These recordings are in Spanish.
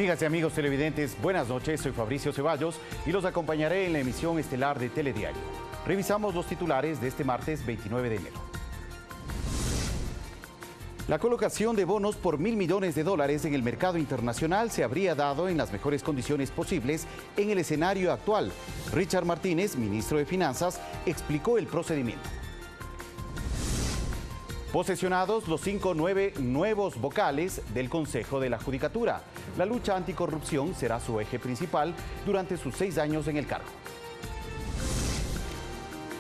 Amigas y amigos televidentes, buenas noches, soy Fabricio Ceballos y los acompañaré en la emisión estelar de Telediario. Revisamos los titulares de este martes 29 de enero. La colocación de bonos por $1.000 millones en el mercado internacional se habría dado en las mejores condiciones posibles en el escenario actual. Richard Martínez, ministro de Finanzas, explicó el procedimiento. Posesionados los 5 nuevos vocales del Consejo de la Judicatura. La lucha anticorrupción será su eje principal durante sus 6 años en el cargo.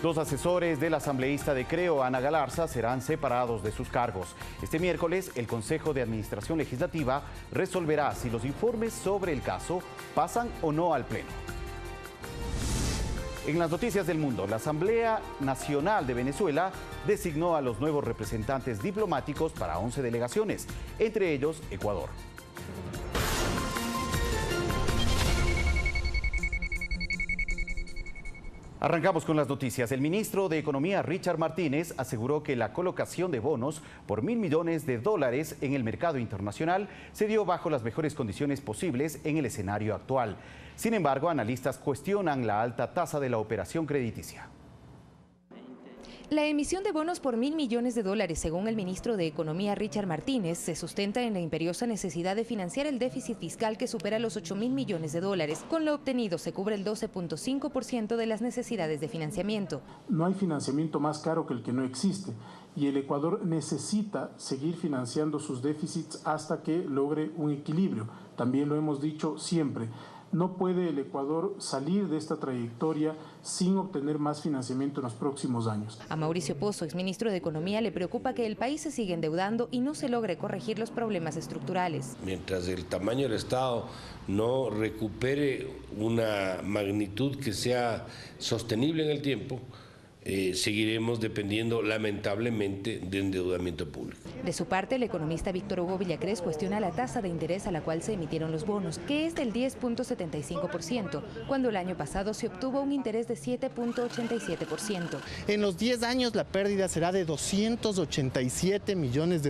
2 asesores del asambleísta de Creo, Ana Galarza, serán separados de sus cargos. Este miércoles, el Consejo de Administración Legislativa resolverá si los informes sobre el caso pasan o no al Pleno. En las noticias del mundo, la Asamblea Nacional de Venezuela designó a los nuevos representantes diplomáticos para 11 delegaciones, entre ellos Ecuador. Arrancamos con las noticias. El ministro de Economía, Richard Martínez, aseguró que la colocación de bonos por $1.000 millones en el mercado internacional se dio bajo las mejores condiciones posibles en el escenario actual. Sin embargo, analistas cuestionan la alta tasa de la operación crediticia. La emisión de bonos por $1.000 millones, según el ministro de Economía Richard Martínez, se sustenta en la imperiosa necesidad de financiar el déficit fiscal que supera los $8.000 millones. Con lo obtenido se cubre el 12.5% de las necesidades de financiamiento. No hay financiamiento más caro que el que no existe y el Ecuador necesita seguir financiando sus déficits hasta que logre un equilibrio. También lo hemos dicho siempre. No puede el Ecuador salir de esta trayectoria sin obtener más financiamiento en los próximos años. A Mauricio Pozo, exministro de Economía, le preocupa que el país se siga endeudando y no se logre corregir los problemas estructurales. Mientras el tamaño del Estado no recupere una magnitud que sea sostenible en el tiempo, seguiremos dependiendo lamentablemente de endeudamiento público. De su parte, el economista Víctor Hugo Villacrés cuestiona la tasa de interés a la cual se emitieron los bonos, que es del 10.75%, cuando el año pasado se obtuvo un interés de 7.87%. En los 10 años la pérdida será de $287 millones.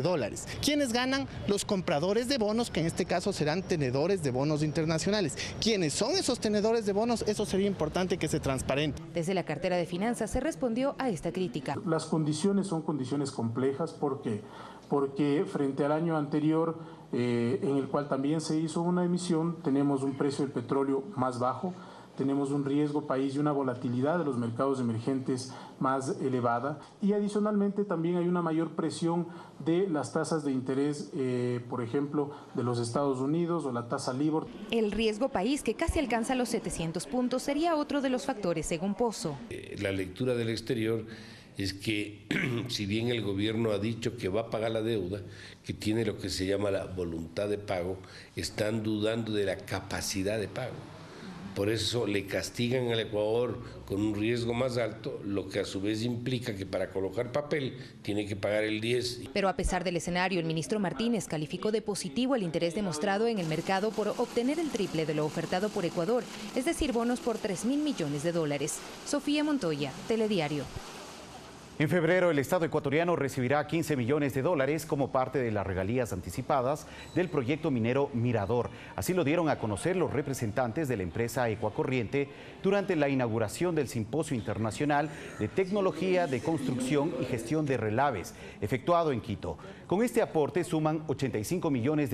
¿Quiénes ganan? Los compradores de bonos, que en este caso serán tenedores de bonos internacionales. ¿Quiénes son esos tenedores de bonos? Eso sería importante que se transparente. Desde la cartera de Finanzas se respondió a esta crítica. Las condiciones son condiciones complejas. ¿Por qué? Porque frente al año anterior, en el cual también se hizo una emisión, tenemos un precio del petróleo más bajo, tenemos un riesgo país y una volatilidad de los mercados emergentes más elevada y adicionalmente también hay una mayor presión de las tasas de interés, por ejemplo, de los Estados Unidos o la tasa LIBOR. El riesgo país, que casi alcanza los 700 puntos, sería otro de los factores, según Pozo. La lectura del exterior es que si bien el gobierno ha dicho que va a pagar la deuda, que tiene lo que se llama la voluntad de pago, están dudando de la capacidad de pago. Por eso le castigan al Ecuador con un riesgo más alto, lo que a su vez implica que para colocar papel tiene que pagar el 10. Pero a pesar del escenario, el ministro Martínez calificó de positivo el interés demostrado en el mercado por obtener el triple de lo ofertado por Ecuador, es decir, bonos por $3.000 millones. Sofía Montoya, Telediario. En febrero, el Estado ecuatoriano recibirá $15 millones como parte de las regalías anticipadas del proyecto minero Mirador. Así lo dieron a conocer los representantes de la empresa Ecuacorriente durante la inauguración del Simposio Internacional de Tecnología de Construcción y Gestión de Relaves, efectuado en Quito. Con este aporte suman $85 millones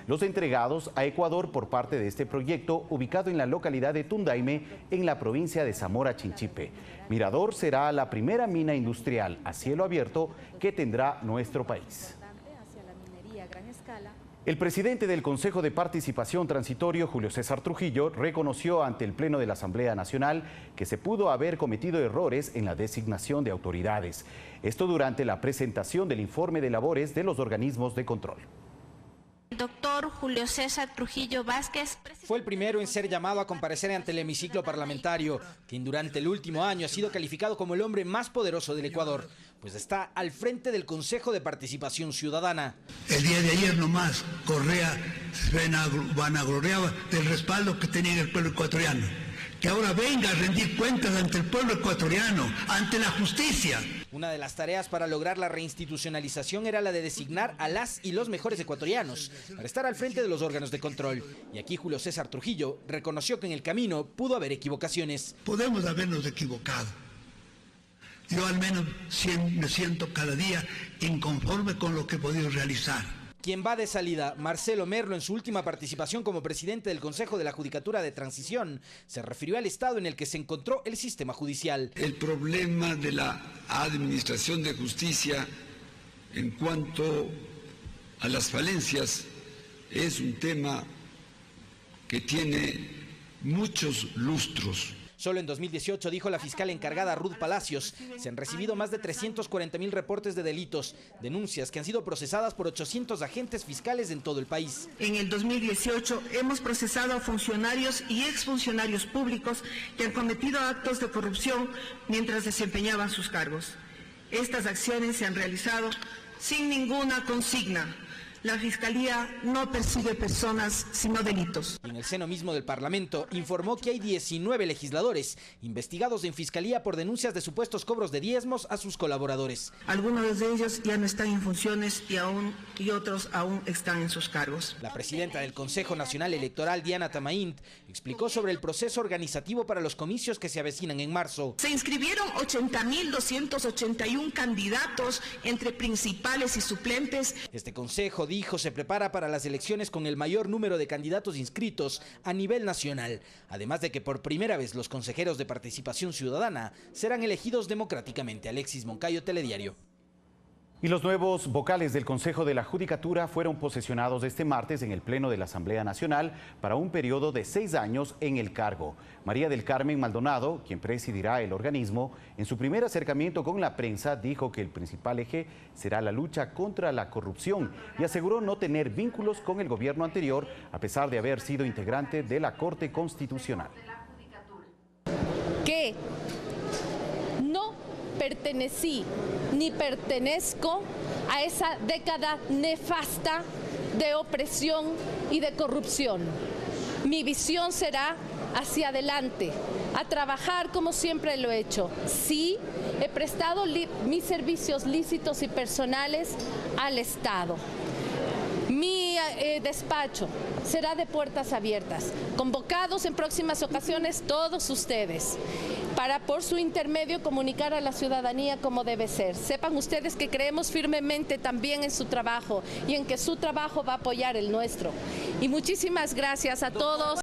los entregados a Ecuador por parte de este proyecto ubicado en la localidad de Tundaime, en la provincia de Zamora Chinchipe. Mirador será la primera mina industrial a cielo abierto que tendrá nuestro país. El presidente del Consejo de Participación Transitorio, Julio César Trujillo, reconoció ante el Pleno de la Asamblea Nacional que se pudo haber cometido errores en la designación de autoridades. Esto durante la presentación del informe de labores de los organismos de control. El doctor Julio César Trujillo Vázquez fue el primero en ser llamado a comparecer ante el hemiciclo parlamentario, quien durante el último año ha sido calificado como el hombre más poderoso del Ecuador, pues está al frente del Consejo de Participación Ciudadana. El día de ayer nomás Correa se vanagloriaba del respaldo que tenía el pueblo ecuatoriano. Que ahora venga a rendir cuentas ante el pueblo ecuatoriano, ante la justicia. Una de las tareas para lograr la reinstitucionalización era la de designar a las y los mejores ecuatorianos para estar al frente de los órganos de control. Y aquí Julio César Trujillo reconoció que en el camino pudo haber equivocaciones. Podemos habernos equivocado. Yo al menos me siento cada día inconforme con lo que he podido realizar. Quien va de salida, Marcelo Merlo, en su última participación como presidente del Consejo de la Judicatura de Transición, se refirió al estado en el que se encontró el sistema judicial. El problema de la administración de justicia en cuanto a las falencias es un tema que tiene muchos lustros. Solo en 2018, dijo la fiscal encargada Ruth Palacios, se han recibido más de 340.000 reportes de delitos, denuncias que han sido procesadas por 800 agentes fiscales en todo el país. En el 2018 hemos procesado a funcionarios y exfuncionarios públicos que han cometido actos de corrupción mientras desempeñaban sus cargos. Estas acciones se han realizado sin ninguna consigna. La Fiscalía no persigue personas, sino delitos. En el seno mismo del Parlamento informó que hay 19 legisladores investigados en Fiscalía por denuncias de supuestos cobros de diezmos a sus colaboradores. Algunos de ellos ya no están en funciones y otros aún están en sus cargos. La presidenta del Consejo Nacional Electoral, Diana Tamaint, explicó sobre el proceso organizativo para los comicios que se avecinan en marzo. Se inscribieron 80.281 candidatos entre principales y suplentes. Este consejo, dijo, se prepara para las elecciones con el mayor número de candidatos inscritos a nivel nacional, además de que por primera vez los consejeros de participación ciudadana serán elegidos democráticamente. Alexis Moncayo, Telediario. Y los nuevos vocales del Consejo de la Judicatura fueron posesionados este martes en el Pleno de la Asamblea Nacional para un periodo de 6 años en el cargo. María del Carmen Maldonado, quien presidirá el organismo, en su primer acercamiento con la prensa dijo que el principal eje será la lucha contra la corrupción y aseguró no tener vínculos con el gobierno anterior a pesar de haber sido integrante de la Corte Constitucional. ¿Qué? No pertenecí ni pertenezco a esa década nefasta de opresión y de corrupción. Mi visión será hacia adelante, a trabajar como siempre lo he hecho. Sí, he prestado mis servicios lícitos y personales al Estado. Mi despacho será de puertas abiertas, convocados en próximas ocasiones todos ustedes, para por su intermedio comunicar a la ciudadanía cómo debe ser. Sepan ustedes que creemos firmemente también en su trabajo y en que su trabajo va a apoyar el nuestro. Y muchísimas gracias a todos.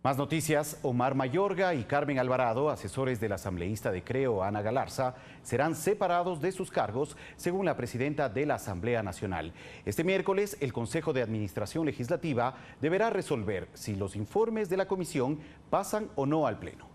Más noticias. Omar Mayorga y Carmen Alvarado, asesores del asambleísta de Creo, Ana Galarza, serán separados de sus cargos, según la presidenta de la Asamblea Nacional. Este miércoles, el Consejo de Administración Legislativa deberá resolver si los informes de la comisión pasan o no al Pleno.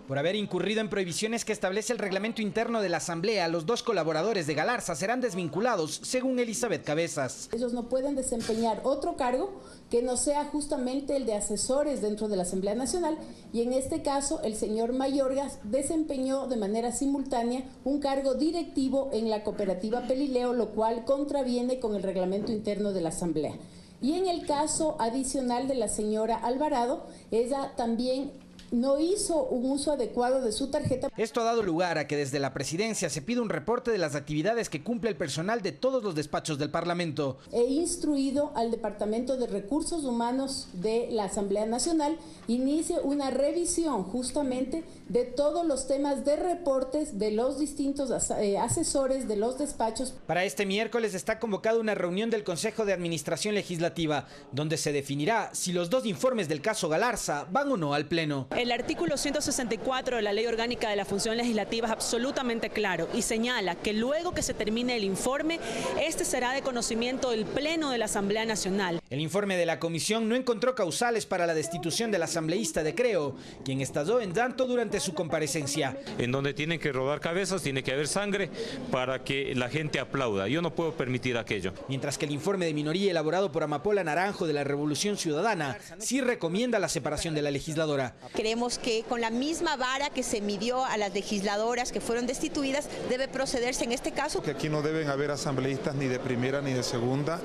Por haber incurrido en prohibiciones que establece el reglamento interno de la Asamblea, los 2 colaboradores de Galarza serán desvinculados, según Elizabeth Cabezas. Ellos no pueden desempeñar otro cargo que no sea justamente el de asesores dentro de la Asamblea Nacional, y en este caso el señor Mayorga desempeñó de manera simultánea un cargo directivo en la cooperativa Pelileo, lo cual contraviene con el reglamento interno de la Asamblea. Y en el caso adicional de la señora Alvarado, ella también no hizo un uso adecuado de su tarjeta. Esto ha dado lugar a que desde la presidencia se pida un reporte de las actividades que cumple el personal de todos los despachos del Parlamento. He instruido al Departamento de Recursos Humanos de la Asamblea Nacional inicie una revisión justamente de todos los temas de reportes de los distintos asesores de los despachos. Para este miércoles está convocada una reunión del Consejo de Administración Legislativa, donde se definirá si los 2 informes del caso Galarza van o no al Pleno. El artículo 164 de la Ley Orgánica de la Función Legislativa es absolutamente claro y señala que luego que se termine el informe, este será de conocimiento del Pleno de la Asamblea Nacional. El informe de la comisión no encontró causales para la destitución del asambleísta de Creo, quien estalló en llanto durante su comparecencia. En donde tienen que rodar cabezas, tiene que haber sangre para que la gente aplauda. Yo no puedo permitir aquello. Mientras que el informe de minoría elaborado por Amapola Naranjo de la Revolución Ciudadana sí recomienda la separación de la legisladora. creemos que con la misma vara que se midió a las legisladoras que fueron destituidas, debe procederse en este caso. Que aquí no deben haber asambleístas ni de primera ni de segunda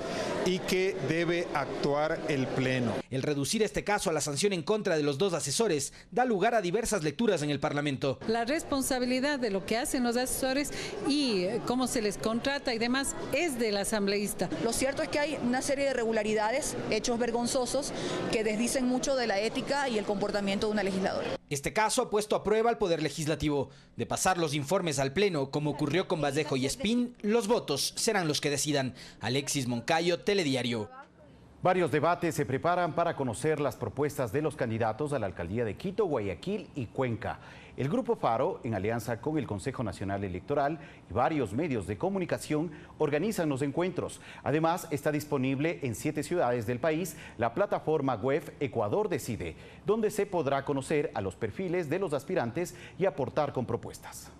y que debe actuar el Pleno. El reducir este caso a la sanción en contra de los dos asesores da lugar a diversas lecturas en el Parlamento. La responsabilidad de lo que hacen los asesores y cómo se les contrata y demás es del asambleísta. Lo cierto es que hay una serie de irregularidades, hechos vergonzosos, que desdicen mucho de la ética y el comportamiento de una legisladora. Este caso ha puesto a prueba al Poder Legislativo. De pasar los informes al Pleno, como ocurrió con Vallejo y Espín, los votos serán los que decidan. Alexis Moncayo, Telediario. Varios debates se preparan para conocer las propuestas de los candidatos a la alcaldía de Quito, Guayaquil y Cuenca. El Grupo Faro, en alianza con el Consejo Nacional Electoral y varios medios de comunicación, organizan los encuentros. Además, está disponible en 7 ciudades del país la plataforma web Ecuador Decide, donde se podrá conocer a los perfiles de los aspirantes y aportar con propuestas.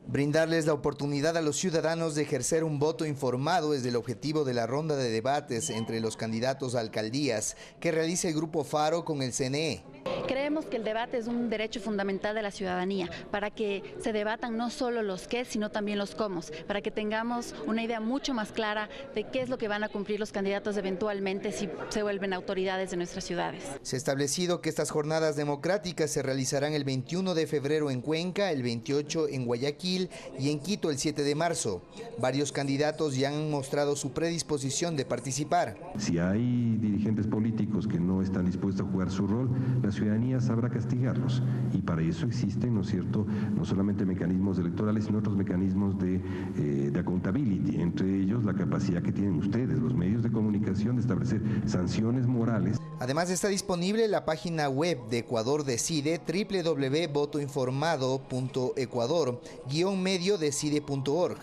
Brindarles la oportunidad a los ciudadanos de ejercer un voto informado es el objetivo de la ronda de debates entre los candidatos a alcaldías que realiza el Grupo Faro con el CNE. Creemos que el debate es un derecho fundamental de la ciudadanía, para que se debatan no solo los qué, sino también los cómo, para que tengamos una idea mucho más clara de qué es lo que van a cumplir los candidatos eventualmente si se vuelven autoridades de nuestras ciudades. Se ha establecido que estas jornadas democráticas se realizarán el 21 de febrero en Cuenca, el 28 en Guayaquil y en Quito el 7 de marzo. Varios candidatos ya han mostrado su predisposición de participar. Si hay dirigentes políticos que no están dispuestos a jugar su rol, la ciudadanía sabrá castigarlos, y para eso existen, ¿no es cierto?, no solamente mecanismos electorales, sino otros mecanismos de accountability, entre ellos la capacidad que tienen ustedes, los medios de comunicación, de establecer sanciones morales. Además está disponible la página web de Ecuador Decide, www.votoinformado.ecuador-mediodecide.org,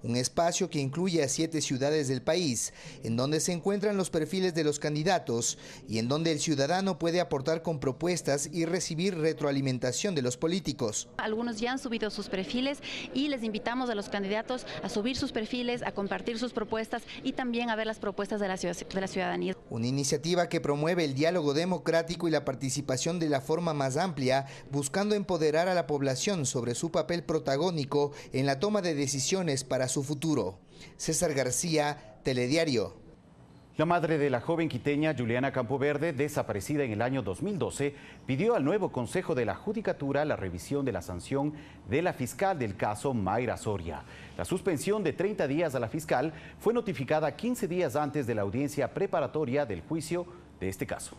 un espacio que incluye a 7 ciudades del país, en donde se encuentran los perfiles de los candidatos y en donde el ciudadano puede aportar con propuestas y recibir retroalimentación de los políticos. Algunos ya han subido sus perfiles y les invitamos a los candidatos a subir sus perfiles, a compartir sus propuestas y también a ver las propuestas de la ciudadanía. Una iniciativa que promueve el diálogo democrático y la participación de la forma más amplia, buscando empoderar a la población sobre su papel protagónico en la toma de decisiones para su futuro. César García, Telediario. La madre de la joven quiteña Juliana Campoverde, desaparecida en el año 2012, pidió al nuevo Consejo de la Judicatura la revisión de la sanción de la fiscal del caso Mayra Soria. La suspensión de 30 días a la fiscal fue notificada 15 días antes de la audiencia preparatoria del juicio de este caso.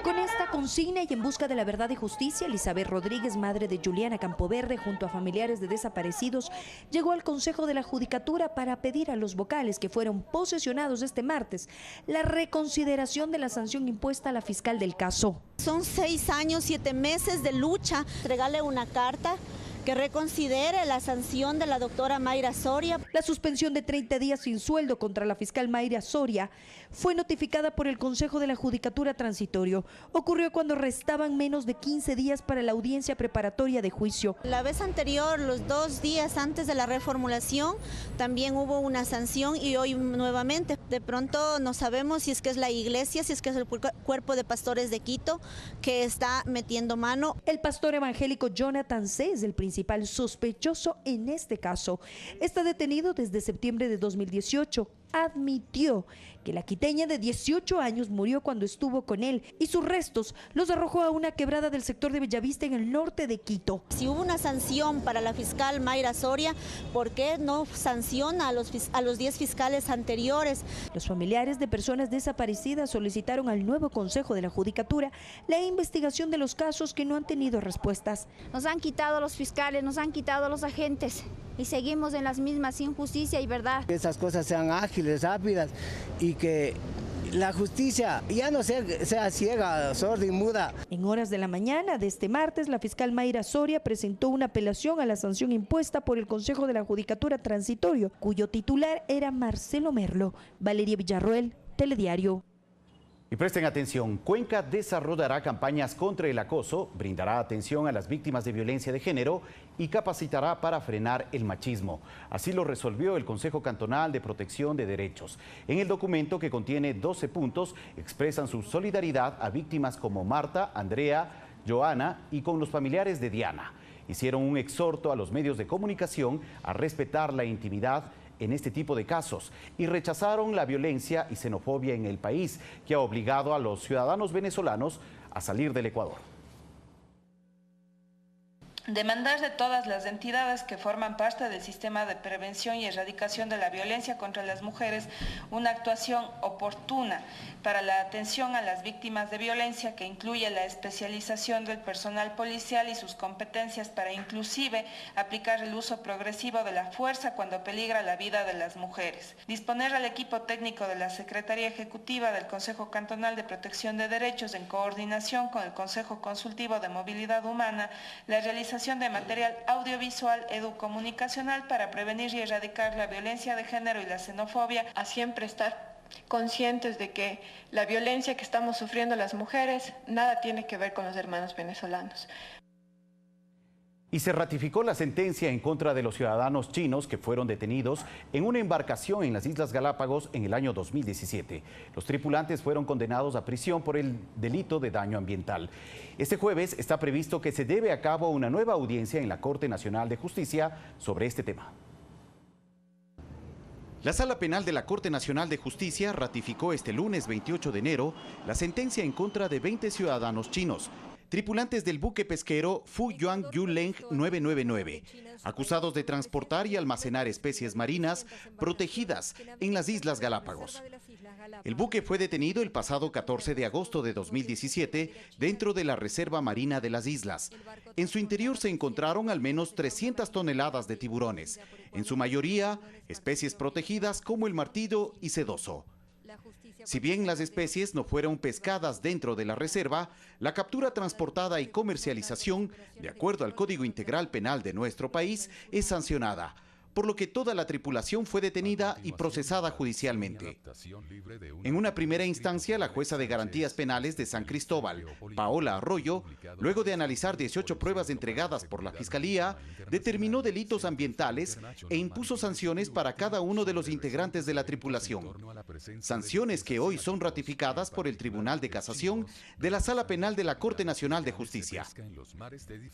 Con esta consigna y en busca de la verdad y justicia, Elizabeth Rodríguez, madre de Juliana Campoverde, junto a familiares de desaparecidos, llegó al Consejo de la Judicatura para pedir a los vocales que fueron posesionados este martes la reconsideración de la sanción impuesta a la fiscal del caso. Son 6 años, 7 meses de lucha. Entregarle una carta que reconsidere la sanción de la doctora Mayra Soria. La suspensión de 30 días sin sueldo contra la fiscal Mayra Soria fue notificada por el Consejo de la Judicatura Transitorio. Ocurrió cuando restaban menos de 15 días para la audiencia preparatoria de juicio. La vez anterior, los 2 días antes de la reformulación, también hubo una sanción y hoy nuevamente. De pronto no sabemos si es que es la iglesia, si es que es el cuerpo de pastores de Quito que está metiendo mano. El pastor evangélico Jonathan C. es el principal sospechoso en este caso. Está detenido desde septiembre de 2018. Admitió que la quiteña de 18 años murió cuando estuvo con él y sus restos los arrojó a una quebrada del sector de Bellavista en el norte de Quito. Si hubo una sanción para la fiscal Mayra Soria, ¿por qué no sanciona a los 10 fiscales anteriores? Los familiares de personas desaparecidas solicitaron al nuevo Consejo de la Judicatura la investigación de los casos que no han tenido respuestas. Nos han quitado a los fiscales, nos han quitado a los agentes y seguimos en las mismas sin justicia y verdad. Que esas cosas sean ágiles, rápidas y que la justicia ya no sea ciega, sorda y muda. En horas de la mañana de este martes, la fiscal Mayra Soria presentó una apelación a la sanción impuesta por el Consejo de la Judicatura Transitorio, cuyo titular era Marcelo Merlo. Valeria Villarroel, Telediario. Y presten atención, Cuenca desarrollará campañas contra el acoso, brindará atención a las víctimas de violencia de género y capacitará para frenar el machismo. Así lo resolvió el Consejo Cantonal de Protección de Derechos. En el documento, que contiene 12 puntos, expresan su solidaridad a víctimas como Marta, Andrea, Joana y con los familiares de Diana. Hicieron un exhorto a los medios de comunicación a respetar la intimidad en este tipo de casos y rechazaron la violencia y xenofobia en el país, que ha obligado a los ciudadanos venezolanos a salir del Ecuador. Demandar de todas las entidades que forman parte del sistema de prevención y erradicación de la violencia contra las mujeres una actuación oportuna para la atención a las víctimas de violencia, que incluye la especialización del personal policial y sus competencias para inclusive aplicar el uso progresivo de la fuerza cuando peligra la vida de las mujeres. Disponer al equipo técnico de la Secretaría Ejecutiva del Consejo Cantonal de Protección de Derechos, en coordinación con el Consejo Consultivo de Movilidad Humana, la realización de material audiovisual educomunicacional para prevenir y erradicar la violencia de género y la xenofobia, a siempre estar conscientes de que la violencia que estamos sufriendo las mujeres nada tiene que ver con los hermanos venezolanos. Y se ratificó la sentencia en contra de los ciudadanos chinos que fueron detenidos en una embarcación en las Islas Galápagos en el año 2017. Los tripulantes fueron condenados a prisión por el delito de daño ambiental. Este jueves está previsto que se lleve a cabo una nueva audiencia en la Corte Nacional de Justicia sobre este tema. La Sala Penal de la Corte Nacional de Justicia ratificó este lunes 28 de enero la sentencia en contra de 20 ciudadanos chinos, tripulantes del buque pesquero Fuyuan Yuleng 999, acusados de transportar y almacenar especies marinas protegidas en las Islas Galápagos. El buque fue detenido el pasado 14 de agosto de 2017 dentro de la Reserva Marina de las Islas. En su interior se encontraron al menos 300 toneladas de tiburones, en su mayoría especies protegidas como el martillo y sedoso. Si bien las especies no fueron pescadas dentro de la reserva, la captura, transportada y comercialización, de acuerdo al Código Integral Penal de nuestro país, es sancionada, por lo que toda la tripulación fue detenida y procesada judicialmente. En una primera instancia, la jueza de Garantías Penales de San Cristóbal, Paola Arroyo, luego de analizar 18 pruebas entregadas por la Fiscalía, determinó delitos ambientales e impuso sanciones para cada uno de los integrantes de la tripulación. Sanciones que hoy son ratificadas por el Tribunal de Casación de la Sala Penal de la Corte Nacional de Justicia.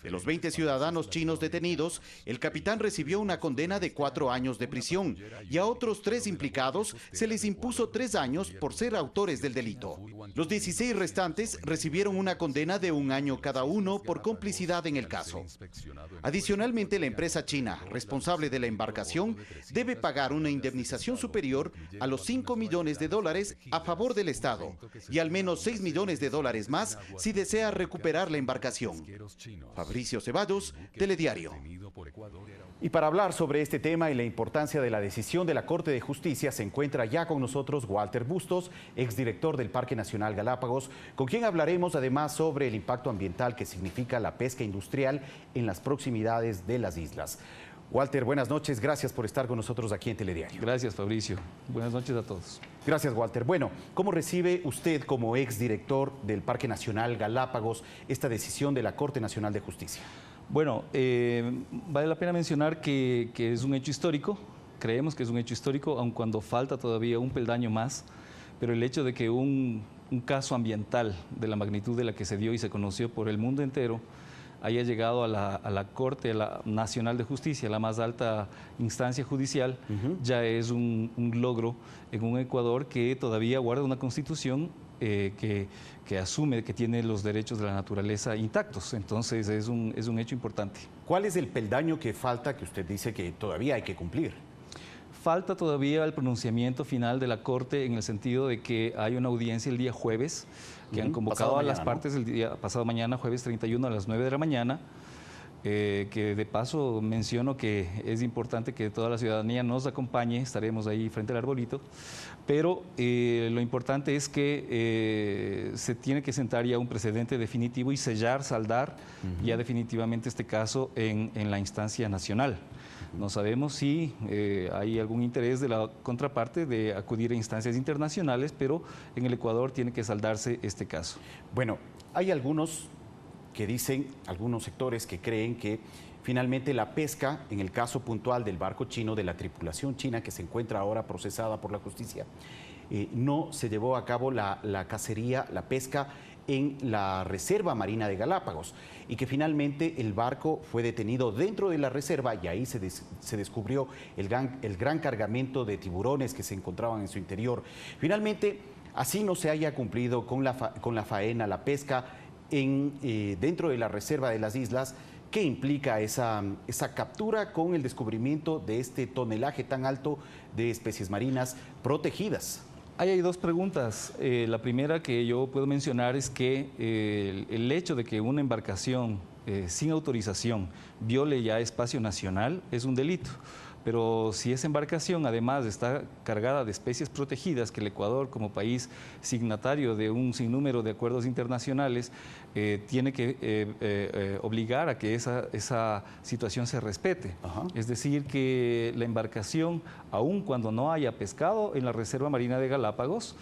De los 20 ciudadanos chinos detenidos, el capitán recibió una condena de 4 años de prisión y a otros 3 implicados se les impuso 3 años por ser autores del delito. Los 16 restantes recibieron una condena de 1 año cada uno por complicidad en el caso. Adicionalmente, la empresa china responsable de la embarcación debe pagar una indemnización superior a los $5 millones a favor del Estado y al menos $6 millones más si desea recuperar la embarcación. Fabricio Ceballos, Telediario. Y para hablar sobre este tema y la importancia de la decisión de la Corte de Justicia, se encuentra ya con nosotros Walter Bustos, exdirector del Parque Nacional Galápagos, con quien hablaremos además sobre el impacto ambiental que significa la pesca industrial en las proximidades de las islas. Walter, buenas noches, gracias por estar con nosotros aquí en Telediario. Gracias, Fabricio. Buenas noches a todos. Gracias, Walter. Bueno, ¿cómo recibe usted como exdirector del Parque Nacional Galápagos esta decisión de la Corte Nacional de Justicia? Bueno, vale la pena mencionar que es un hecho histórico, creemos que es un hecho histórico, aun cuando falta todavía un peldaño más, pero el hecho de que un caso ambiental de la magnitud de la que se dio y se conoció por el mundo entero haya llegado a la Corte Nacional de Justicia, la más alta instancia judicial, ya es un logro en un Ecuador que todavía guarda una constitución que asume que tiene los derechos de la naturaleza intactos. Entonces es un hecho importante. ¿Cuál es el peldaño que falta, que usted dice que todavía hay que cumplir? Falta todavía el pronunciamiento final de la Corte, en el sentido de que hay una audiencia el día jueves, que han convocado a las partes el día pasado mañana, jueves 31 a las 9 de la mañana, que de paso menciono que es importante que toda la ciudadanía nos acompañe, estaremos ahí frente al arbolito, pero lo importante es que se tiene que sentar ya un precedente definitivo y sellar, saldar ya definitivamente este caso en la instancia nacional. No sabemos si hay algún interés de la contraparte de acudir a instancias internacionales, pero en el Ecuador tiene que saldarse este caso. Bueno, hay algunos que dicen, algunos sectores que creen que finalmente la pesca, en el caso puntual del barco chino, de la tripulación china que se encuentra ahora procesada por la justicia, no se llevó a cabo la cacería, la pesca en la Reserva Marina de Galápagos y que finalmente el barco fue detenido dentro de la reserva y ahí se descubrió el gran cargamento de tiburones que se encontraban en su interior. Finalmente, así no se haya cumplido con la faena, la pesca dentro de la Reserva de las Islas. ¿Qué implica esa captura con el descubrimiento de este tonelaje tan alto de especies marinas protegidas? Ahí hay dos preguntas. La primera que yo puedo mencionar es que el hecho de que una embarcación sin autorización viole ya espacio nacional es un delito. Pero si esa embarcación además está cargada de especies protegidas, que el Ecuador como país signatario de un sinnúmero de acuerdos internacionales tiene que obligar a que esa situación se respete. Es decir, que la embarcación, aun cuando no haya pescado en la Reserva Marina de Galápagos,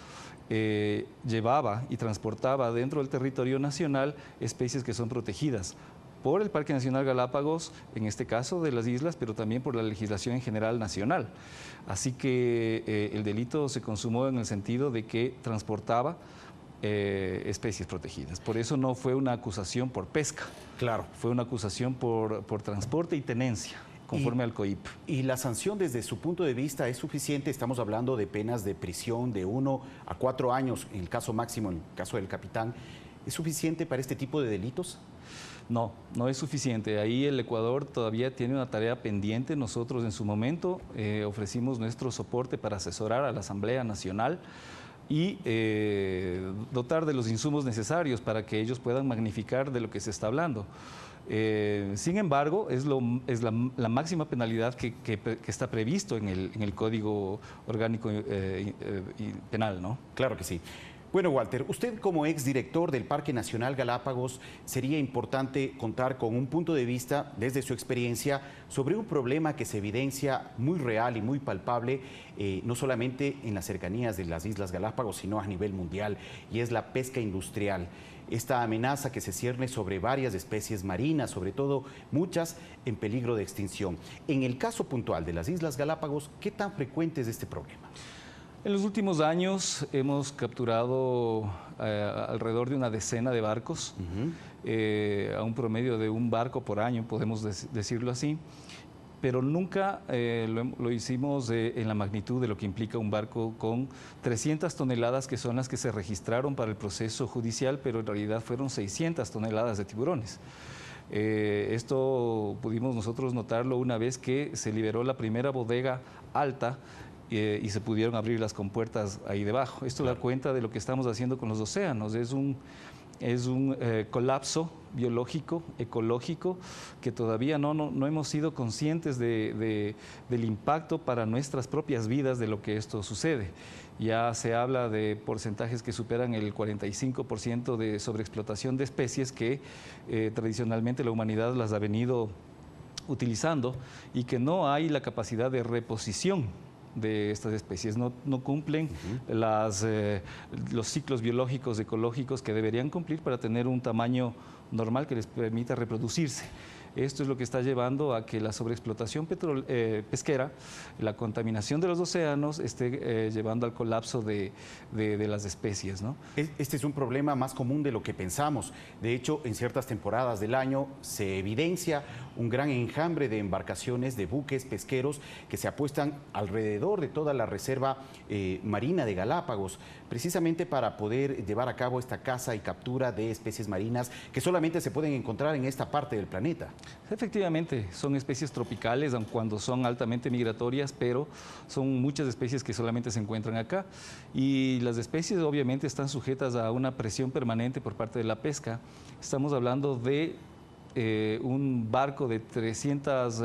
llevaba y transportaba dentro del territorio nacional especies que son protegidas por el Parque Nacional Galápagos, en este caso de las islas, pero también por la legislación en general nacional. Así que el delito se consumó en el sentido de que transportaba especies protegidas. Por eso no fue una acusación por pesca. Claro. Fue una acusación por transporte y tenencia, conforme al COIP. ¿Y la sanción desde su punto de vista es suficiente? Estamos hablando de penas de prisión de 1 a 4 años, en el caso máximo, en el caso del capitán. ¿Es suficiente para este tipo de delitos? No, no es suficiente. Ahí el Ecuador todavía tiene una tarea pendiente. Nosotros en su momento ofrecimos nuestro soporte para asesorar a la Asamblea Nacional y dotar de los insumos necesarios para que ellos puedan magnificar de lo que se está hablando. Sin embargo, es la máxima penalidad que está previsto en el Código Orgánico Penal, ¿no? Claro que sí. Bueno, Walter, usted como exdirector del Parque Nacional Galápagos, sería importante contar con un punto de vista desde su experiencia sobre un problema que se evidencia muy real y muy palpable, no solamente en las cercanías de las Islas Galápagos, sino a nivel mundial, y es la pesca industrial. Esta amenaza que se cierne sobre varias especies marinas, sobre todo muchas en peligro de extinción. En el caso puntual de las Islas Galápagos, ¿qué tan frecuente es este problema? En los últimos años hemos capturado alrededor de una decena de barcos, a un promedio de un barco por año, podemos decirlo así, pero nunca lo hicimos en la magnitud de lo que implica un barco con 300 toneladas, que son las que se registraron para el proceso judicial, pero en realidad fueron 600 toneladas de tiburones. Esto pudimos nosotros notarlo una vez que se liberó la primera bodega alta y se pudieron abrir las compuertas ahí debajo. Esto da cuenta de lo que estamos haciendo con los océanos. Es un colapso biológico, ecológico, que todavía no hemos sido conscientes del impacto para nuestras propias vidas de lo que esto sucede. Ya se habla de porcentajes que superan el 45% de sobreexplotación de especies que tradicionalmente la humanidad las ha venido utilizando y que no hay la capacidad de reposición de estas especies, no cumplen los ciclos biológicos, ecológicos que deberían cumplir para tener un tamaño normal que les permita reproducirse. Esto es lo que está llevando a que la sobreexplotación pesquera, la contaminación de los océanos, esté llevando al colapso de las especies, ¿no? Este es un problema más común de lo que pensamos. De hecho, en ciertas temporadas del año se evidencia un gran enjambre de embarcaciones, de buques pesqueros que se apuestan alrededor de toda la Reserva Marina de Galápagos, precisamente para poder llevar a cabo esta caza y captura de especies marinas que solamente se pueden encontrar en esta parte del planeta. Efectivamente, son especies tropicales, aun cuando son altamente migratorias, pero son muchas especies que solamente se encuentran acá. Y las especies obviamente están sujetas a una presión permanente por parte de la pesca. Estamos hablando de un barco de 300,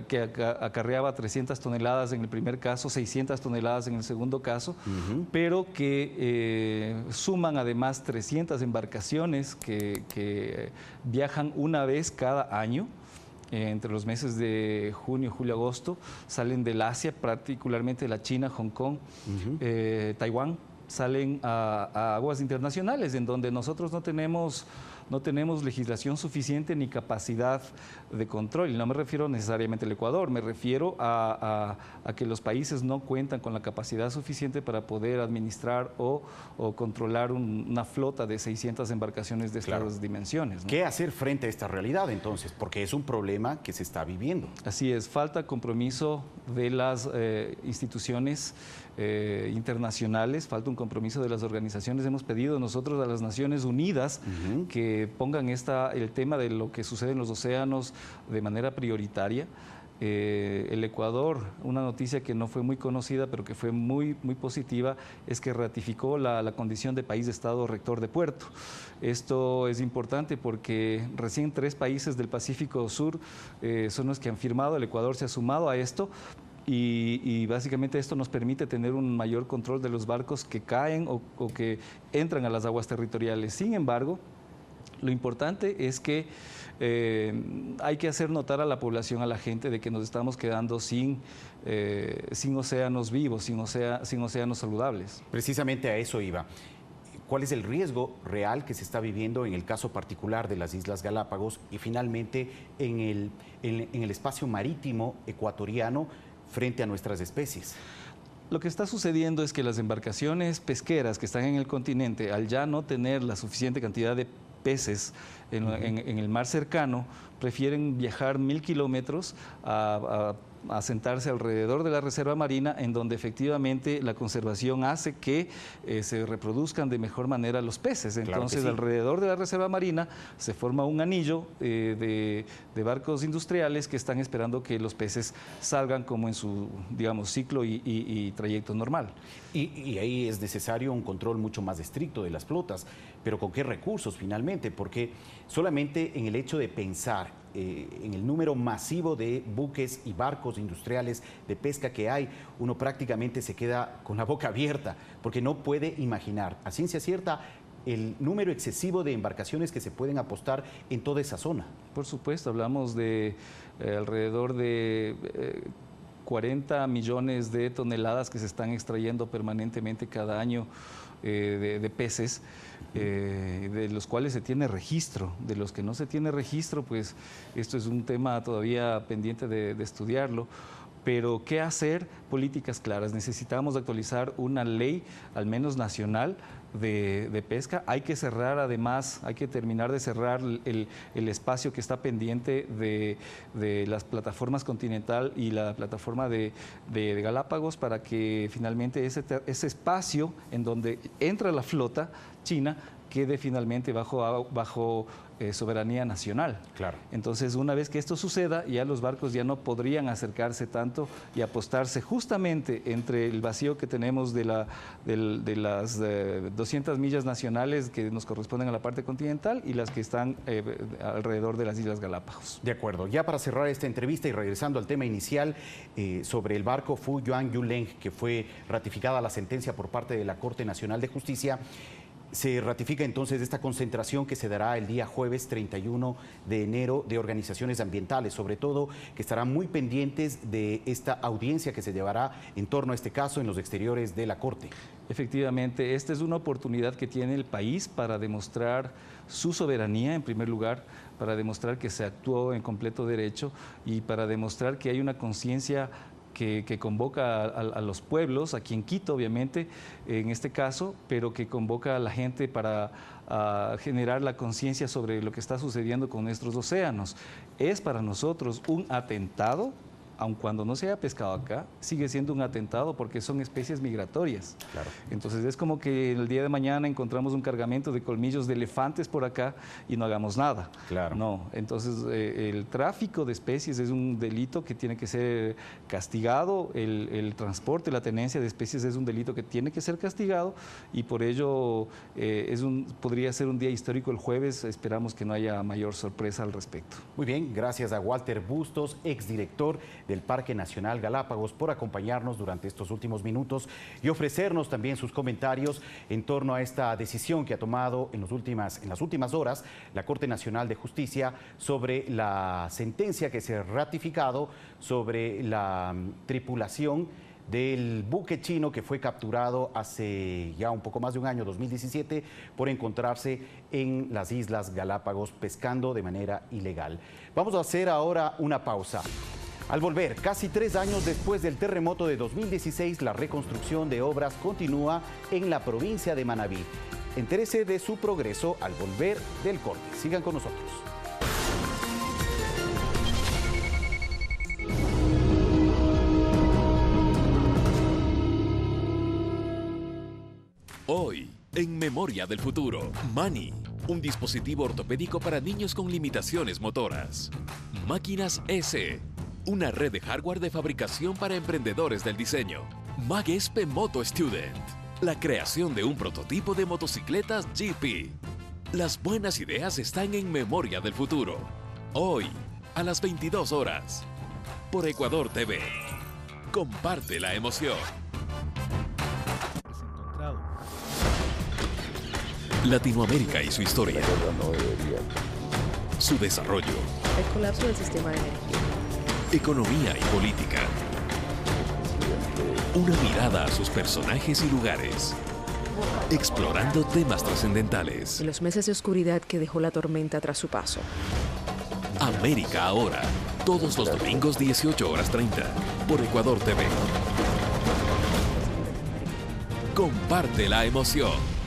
que acarreaba 300 toneladas en el primer caso, 600 toneladas en el segundo caso, pero que suman además 300 embarcaciones que viajan una vez cada año entre los meses de junio, julio, agosto, salen del Asia, particularmente de la China, Hong Kong, Taiwán, salen a aguas internacionales, en donde nosotros no tenemos legislación suficiente ni capacidad de control. Y no me refiero necesariamente al Ecuador, me refiero a que los países no cuentan con la capacidad suficiente para poder administrar o controlar una flota de 600 embarcaciones de estas dimensiones, ¿no? ¿Qué hacer frente a esta realidad entonces? Porque es un problema que se está viviendo. Así es, falta compromiso de las instituciones internacionales, falta un compromiso de las organizaciones. Hemos pedido nosotros a las Naciones Unidas que pongan el tema de lo que sucede en los océanos de manera prioritaria. El Ecuador, una noticia que no fue muy conocida, pero que fue muy positiva, es que ratificó la condición de país de Estado rector de puerto. Esto es importante porque recién 3 países del Pacífico Sur son los que han firmado. El Ecuador se ha sumado a esto. Y básicamente esto nos permite tener un mayor control de los barcos que caen o que entran a las aguas territoriales. Sin embargo, lo importante es que hay que hacer notar a la población, a la gente, de que nos estamos quedando sin océanos vivos, sin océanos saludables. Precisamente a eso iba. ¿Cuál es el riesgo real que se está viviendo en el caso particular de las Islas Galápagos y finalmente en el espacio marítimo ecuatoriano frente a nuestras especies? Lo que está sucediendo es que las embarcaciones pesqueras que están en el continente, al ya no tener la suficiente cantidad de peces en el mar cercano, prefieren viajar 1000 kilómetros a sentarse alrededor de la reserva marina, en donde efectivamente la conservación hace que se reproduzcan de mejor manera los peces. Entonces, alrededor de la reserva marina se forma un anillo de barcos industriales que están esperando que los peces salgan como en su, digamos, ciclo y trayecto normal. Y ahí es necesario un control mucho más estricto de las flotas, pero ¿con qué recursos finalmente? Porque solamente en el hecho de pensar en el número masivo de buques y barcos industriales de pesca que hay, uno prácticamente se queda con la boca abierta, porque no puede imaginar a ciencia cierta el número excesivo de embarcaciones que se pueden apostar en toda esa zona. Por supuesto, hablamos de alrededor de 40 millones de toneladas que se están extrayendo permanentemente cada año de peces, de los cuales se tiene registro. De los que no se tiene registro, pues esto es un tema todavía pendiente de estudiarlo. Pero ¿qué hacer? Políticas claras. Necesitamos actualizar una ley, al menos nacional, de pesca. Hay que cerrar, además, hay que terminar de cerrar el espacio que está pendiente de las plataformas Continental y la plataforma de Galápagos, para que finalmente ese espacio en donde entra la flota china quede finalmente bajo soberanía nacional. Claro. Entonces, una vez que esto suceda, ya los barcos ya no podrían acercarse tanto y apostarse justamente entre el vacío que tenemos de las 200 millas nacionales que nos corresponden a la parte continental y las que están alrededor de las Islas Galápagos. De acuerdo. Ya para cerrar esta entrevista y regresando al tema inicial sobre el barco Fu Yuan Yuleng, que fue ratificada la sentencia por parte de la Corte Nacional de Justicia, se ratifica entonces esta concentración que se dará el día jueves 31 de enero de organizaciones ambientales, sobre todo que estarán muy pendientes de esta audiencia que se llevará en torno a este caso en los exteriores de la Corte. Efectivamente, esta es una oportunidad que tiene el país para demostrar su soberanía, en primer lugar, para demostrar que se actuó en completo derecho y para demostrar que hay una conciencia que convoca a los pueblos, aquí en Quito obviamente, en este caso, pero que convoca a la gente para generar la conciencia sobre lo que está sucediendo con nuestros océanos. Es para nosotros un atentado, aun cuando no se haya pescado acá, sigue siendo un atentado porque son especies migratorias. Claro. Entonces es como que el día de mañana encontramos un cargamento de colmillos de elefantes por acá y no hagamos nada. Claro. No, entonces el tráfico de especies es un delito que tiene que ser castigado, el transporte, la tenencia de especies es un delito que tiene que ser castigado y por ello podría ser un día histórico el jueves, esperamos que no haya mayor sorpresa al respecto. Muy bien, gracias a Walter Bustos, exdirector del Parque Nacional Galápagos, por acompañarnos durante estos últimos minutos y ofrecernos también sus comentarios en torno a esta decisión que ha tomado en las últimas horas la Corte Nacional de Justicia sobre la sentencia que se ha ratificado sobre la tripulación del buque chino que fue capturado hace ya un poco más de un año, 2017, por encontrarse en las Islas Galápagos pescando de manera ilegal. Vamos a hacer ahora una pausa. Al volver, casi 3 años después del terremoto de 2016, la reconstrucción de obras continúa en la provincia de Manabí. Entérese de su progreso al volver del corte. Sigan con nosotros. Hoy, en Memoria del Futuro, Mani, un dispositivo ortopédico para niños con limitaciones motoras. Máquinas S, una red de hardware de fabricación para emprendedores del diseño. Magespe Moto Student, la creación de un prototipo de motocicletas GP. Las buenas ideas están en Memoria del Futuro. Hoy, a las 22 horas, por Ecuador TV. Comparte la emoción. Latinoamérica y su historia. Su desarrollo. El colapso del sistema de energía. Economía y política. Una mirada a sus personajes y lugares. Explorando temas trascendentales. En los meses de oscuridad que dejó la tormenta tras su paso. América ahora. Todos los domingos 18:30 por Ecuador TV. Comparte la emoción.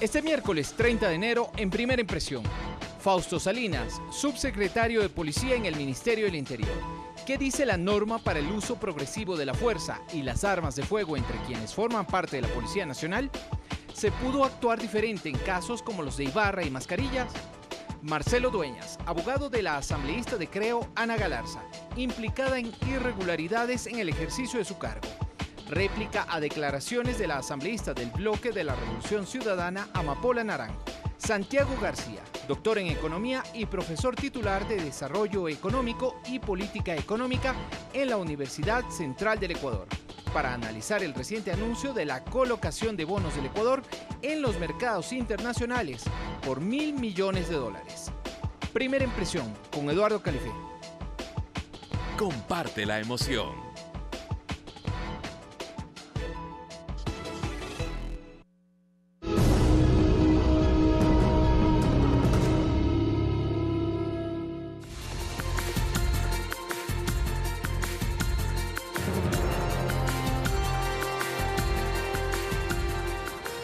Este miércoles 30 de enero, en Primera Impresión, Fausto Salinas, subsecretario de Policía en el Ministerio del Interior. ¿Qué dice la norma para el uso progresivo de la fuerza y las armas de fuego entre quienes forman parte de la Policía Nacional? ¿Se pudo actuar diferente en casos como los de Ibarra y Mascarillas? Marcelo Dueñas, abogado de la asambleísta de Creo, Ana Galarza, implicada en irregularidades en el ejercicio de su cargo. Réplica a declaraciones de la asambleísta del Bloque de la Revolución Ciudadana, Amapola Naranjo. Santiago García, doctor en Economía y profesor titular de Desarrollo Económico y Política Económica en la Universidad Central del Ecuador, para analizar el reciente anuncio de la colocación de bonos del Ecuador en los mercados internacionales por $1.000 millones. Primera Impresión con Eduardo Califé. Comparte la emoción.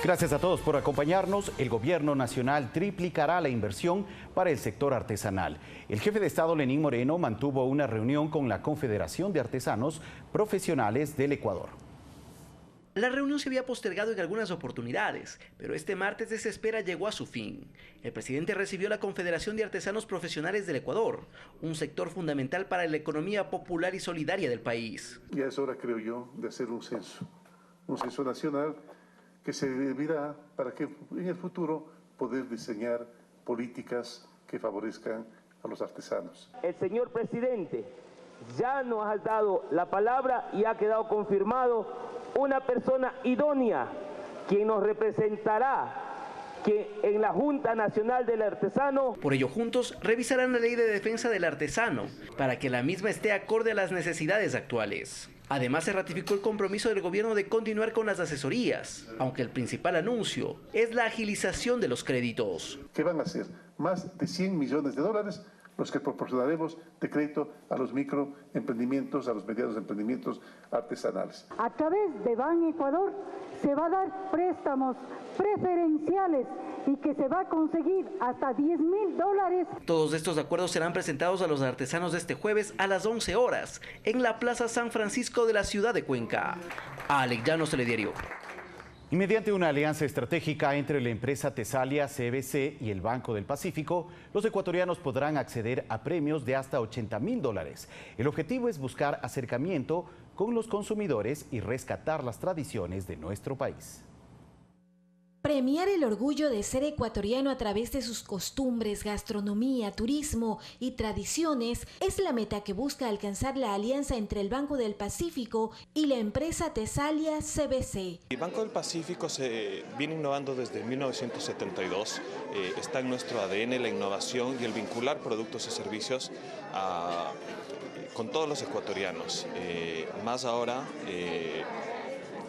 Gracias a todos por acompañarnos. El Gobierno Nacional triplicará la inversión para el sector artesanal. El jefe de Estado, Lenín Moreno, mantuvo una reunión con la Confederación de Artesanos Profesionales del Ecuador. La reunión se había postergado en algunas oportunidades, pero este martes de espera llegó a su fin. El presidente recibió a la Confederación de Artesanos Profesionales del Ecuador, un sector fundamental para la economía popular y solidaria del país. Ya es hora, creo yo, de hacer un censo nacional que servirá para que en el futuro poder diseñar políticas que favorezcan a los artesanos. El señor presidente ya nos ha dado la palabra y ha quedado confirmado una persona idónea quien nos representará en la Junta Nacional del Artesano. Por ello, juntos revisarán la Ley de Defensa del Artesano para que la misma esté acorde a las necesidades actuales. Además, se ratificó el compromiso del gobierno de continuar con las asesorías, aunque el principal anuncio es la agilización de los créditos. ¿Qué van a hacer? Más de $100 millones los que proporcionaremos de crédito a los microemprendimientos, a los medianos emprendimientos artesanales. A través de Ban Ecuador se va a dar préstamos preferenciales y que se va a conseguir hasta $10.000. Todos estos acuerdos serán presentados a los artesanos este jueves a las 11 horas en la Plaza San Francisco de la ciudad de Cuenca. Alex Llanos, Telediario. Y mediante una alianza estratégica entre la empresa Tesalia CBC y el Banco del Pacífico, los ecuatorianos podrán acceder a premios de hasta $80.000. El objetivo es buscar acercamiento con los consumidores y rescatar las tradiciones de nuestro país. Premiar el orgullo de ser ecuatoriano a través de sus costumbres, gastronomía, turismo y tradiciones es la meta que busca alcanzar la alianza entre el Banco del Pacífico y la empresa Tesalia CBC. El Banco del Pacífico se viene innovando desde 1972. Está en nuestro ADN la innovación y el vincular productos y servicios con todos los ecuatorianos. Más ahora,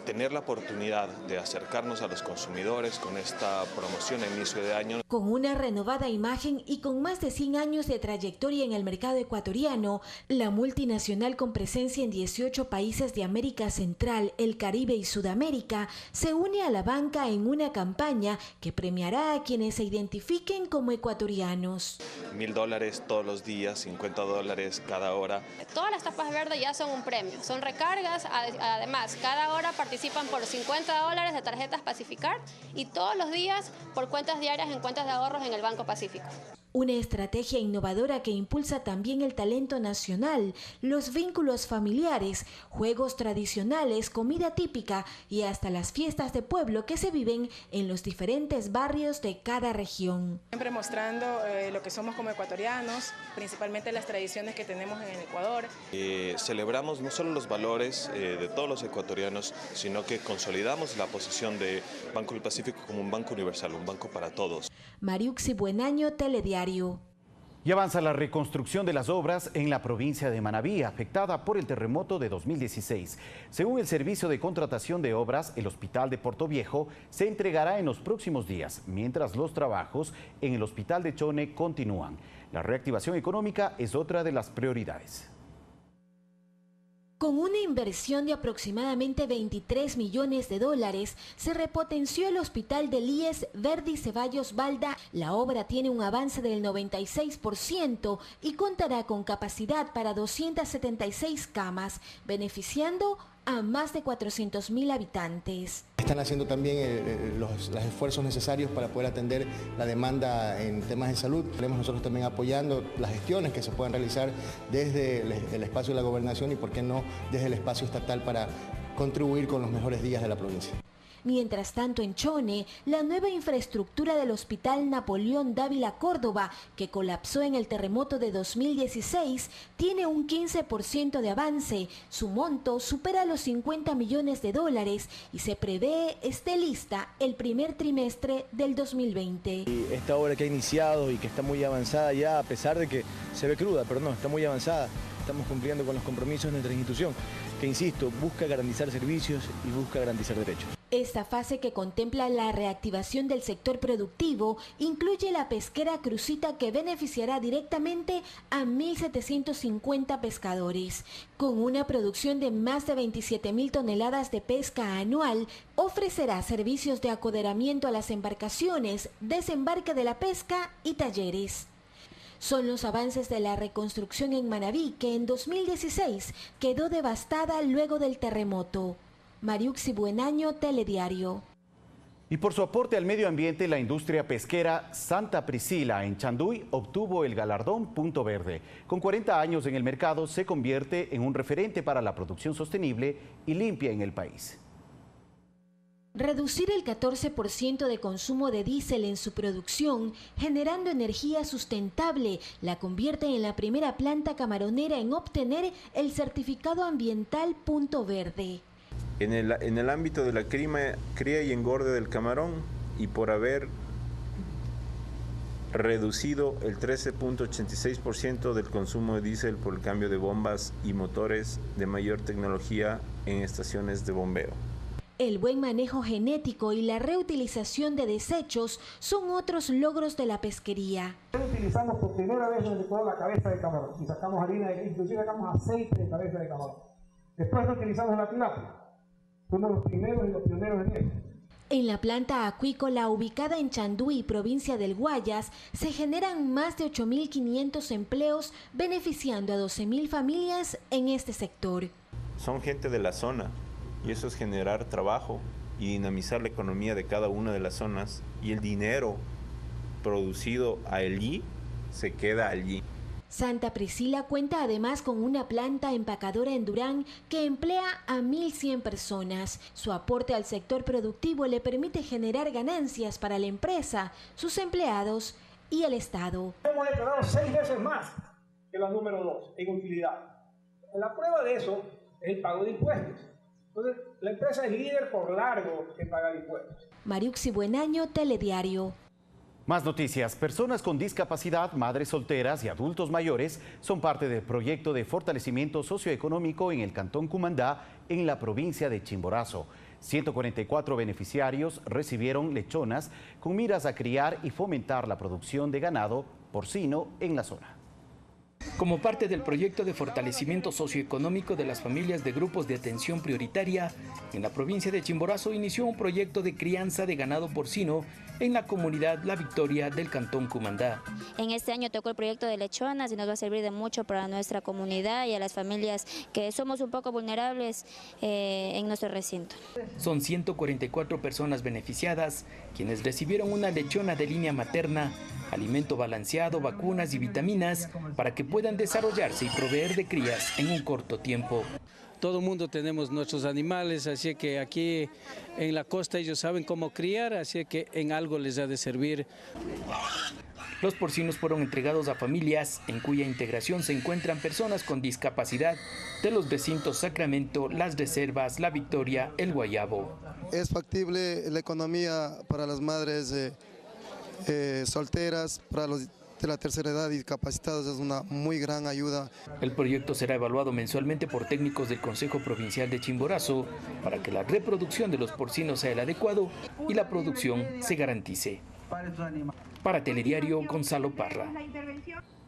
tener la oportunidad de acercarnos a los consumidores con esta promoción a inicio de año. Con una renovada imagen y con más de 100 años de trayectoria en el mercado ecuatoriano, la multinacional con presencia en 18 países de América Central, el Caribe y Sudamérica se une a la banca en una campaña que premiará a quienes se identifiquen como ecuatorianos. $1.000 todos los días, $50 cada hora. Todas las tapas verdes ya son un premio, son recargas, además cada hora participan por $50 de tarjetas Pacificar y todos los días por cuentas diarias en cuentas de ahorros en el Banco Pacífico. Una estrategia innovadora que impulsa también el talento nacional, los vínculos familiares, juegos tradicionales, comida típica y hasta las fiestas de pueblo que se viven en los diferentes barrios de cada región. Siempre mostrando lo que somos como ecuatorianos, principalmente las tradiciones que tenemos en el Ecuador. Celebramos no solo los valores de todos los ecuatorianos, sino que consolidamos la posición de Banco del Pacífico como un banco universal, un banco para todos. Mariuxi Buenaño, Telediario. Y avanza la reconstrucción de las obras en la provincia de Manabí, afectada por el terremoto de 2016. Según el Servicio de Contratación de Obras, el Hospital de Portoviejo se entregará en los próximos días, mientras los trabajos en el Hospital de Chone continúan. La reactivación económica es otra de las prioridades. Con una inversión de aproximadamente $23 millones, se repotenció el hospital del IES Verdi Ceballos Balda. La obra tiene un avance del 96% y contará con capacidad para 276 camas, beneficiando a más de 400.000 habitantes. Están haciendo también los esfuerzos necesarios para poder atender la demanda en temas de salud. Estaremos nosotros también apoyando las gestiones que se puedan realizar desde el espacio de la gobernación y, por qué no, desde el espacio estatal para contribuir con los mejores días de la provincia. Mientras tanto, en Chone, la nueva infraestructura del Hospital Napoleón Dávila Córdoba, que colapsó en el terremoto de 2016, tiene un 15% de avance. Su monto supera los $50 millones y se prevé esté lista el primer trimestre del 2020. Esta obra que ha iniciado y que está muy avanzada ya, a pesar de que se ve cruda, pero no, está muy avanzada. Estamos cumpliendo con los compromisos de nuestra institución, que, insisto, busca garantizar servicios y busca garantizar derechos. Esta fase, que contempla la reactivación del sector productivo, incluye la pesquera Crucita, que beneficiará directamente a 1.750 pescadores. Con una producción de más de 27.000 toneladas de pesca anual, ofrecerá servicios de acoderamiento a las embarcaciones, desembarque de la pesca y talleres. Son los avances de la reconstrucción en Manabí, que en 2016 quedó devastada luego del terremoto. Mariuxi Buenaño, Telediario. Y por su aporte al medio ambiente, la industria pesquera Santa Priscila en Chanduy obtuvo el galardón Punto Verde. Con 40 años en el mercado, se convierte en un referente para la producción sostenible y limpia en el país. Reducir el 14% de consumo de diésel en su producción, generando energía sustentable, la convierte en la primera planta camaronera en obtener el certificado ambiental Punto Verde. En el ámbito de la cría y engorde del camarón, y por haber reducido el 13.86% del consumo de diésel por el cambio de bombas y motores de mayor tecnología en estaciones de bombeo. El buen manejo genético y la reutilización de desechos son otros logros de la pesquería. Utilizamos por primera vez en el Ecuador la cabeza de camarón y sacamos harina, inclusive sacamos aceite de cabeza de camarón. Después utilizamos la tilapia. Fuimos los primeros y los pioneros en eso. En la planta acuícola ubicada en Chanduí, provincia del Guayas, se generan más de 8.500 empleos, beneficiando a 12.000 familias en este sector. Son gente de la zona y eso es generar trabajo y dinamizar la economía de cada una de las zonas, y el dinero producido allí se queda allí. Santa Priscila cuenta además con una planta empacadora en Durán que emplea a 1.100 personas. Su aporte al sector productivo le permite generar ganancias para la empresa, sus empleados y el Estado. Hemos declarado 6 veces más que la número 2 en utilidad. La prueba de eso es el pago de impuestos. Entonces, la empresa es líder por largo en pagar impuestos. Mariuxi Buenaño, Telediario. Más noticias. Personas con discapacidad, madres solteras y adultos mayores son parte del proyecto de fortalecimiento socioeconómico en el Cantón Cumandá, en la provincia de Chimborazo. 144 beneficiarios recibieron lechonas con miras a criar y fomentar la producción de ganado porcino en la zona. Como parte del proyecto de fortalecimiento socioeconómico de las familias de grupos de atención prioritaria, en la provincia de Chimborazo inició un proyecto de crianza de ganado porcino en la comunidad La Victoria del Cantón Cumandá. En este año tocó el proyecto de lechonas y nos va a servir de mucho para nuestra comunidad y a las familias que somos un poco vulnerables en nuestro recinto. Son 144 personas beneficiadas, quienes recibieron una lechona de línea materna, alimento balanceado, vacunas y vitaminas para que puedan desarrollarse y proveer de crías en un corto tiempo. Todo el mundo tenemos nuestros animales, así que aquí en la costa ellos saben cómo criar, así que en algo les ha de servir. Los porcinos fueron entregados a familias en cuya integración se encuentran personas con discapacidad de los recintos Sacramento, Las Reservas, La Victoria, El Guayabo. Es factible la economía para las madres solteras, para los de la tercera edad y discapacitados, es una muy gran ayuda. El proyecto será evaluado mensualmente por técnicos del Consejo Provincial de Chimborazo para que la reproducción de los porcinos sea el adecuado y la producción se garantice. Para Telediario, Gonzalo Parra.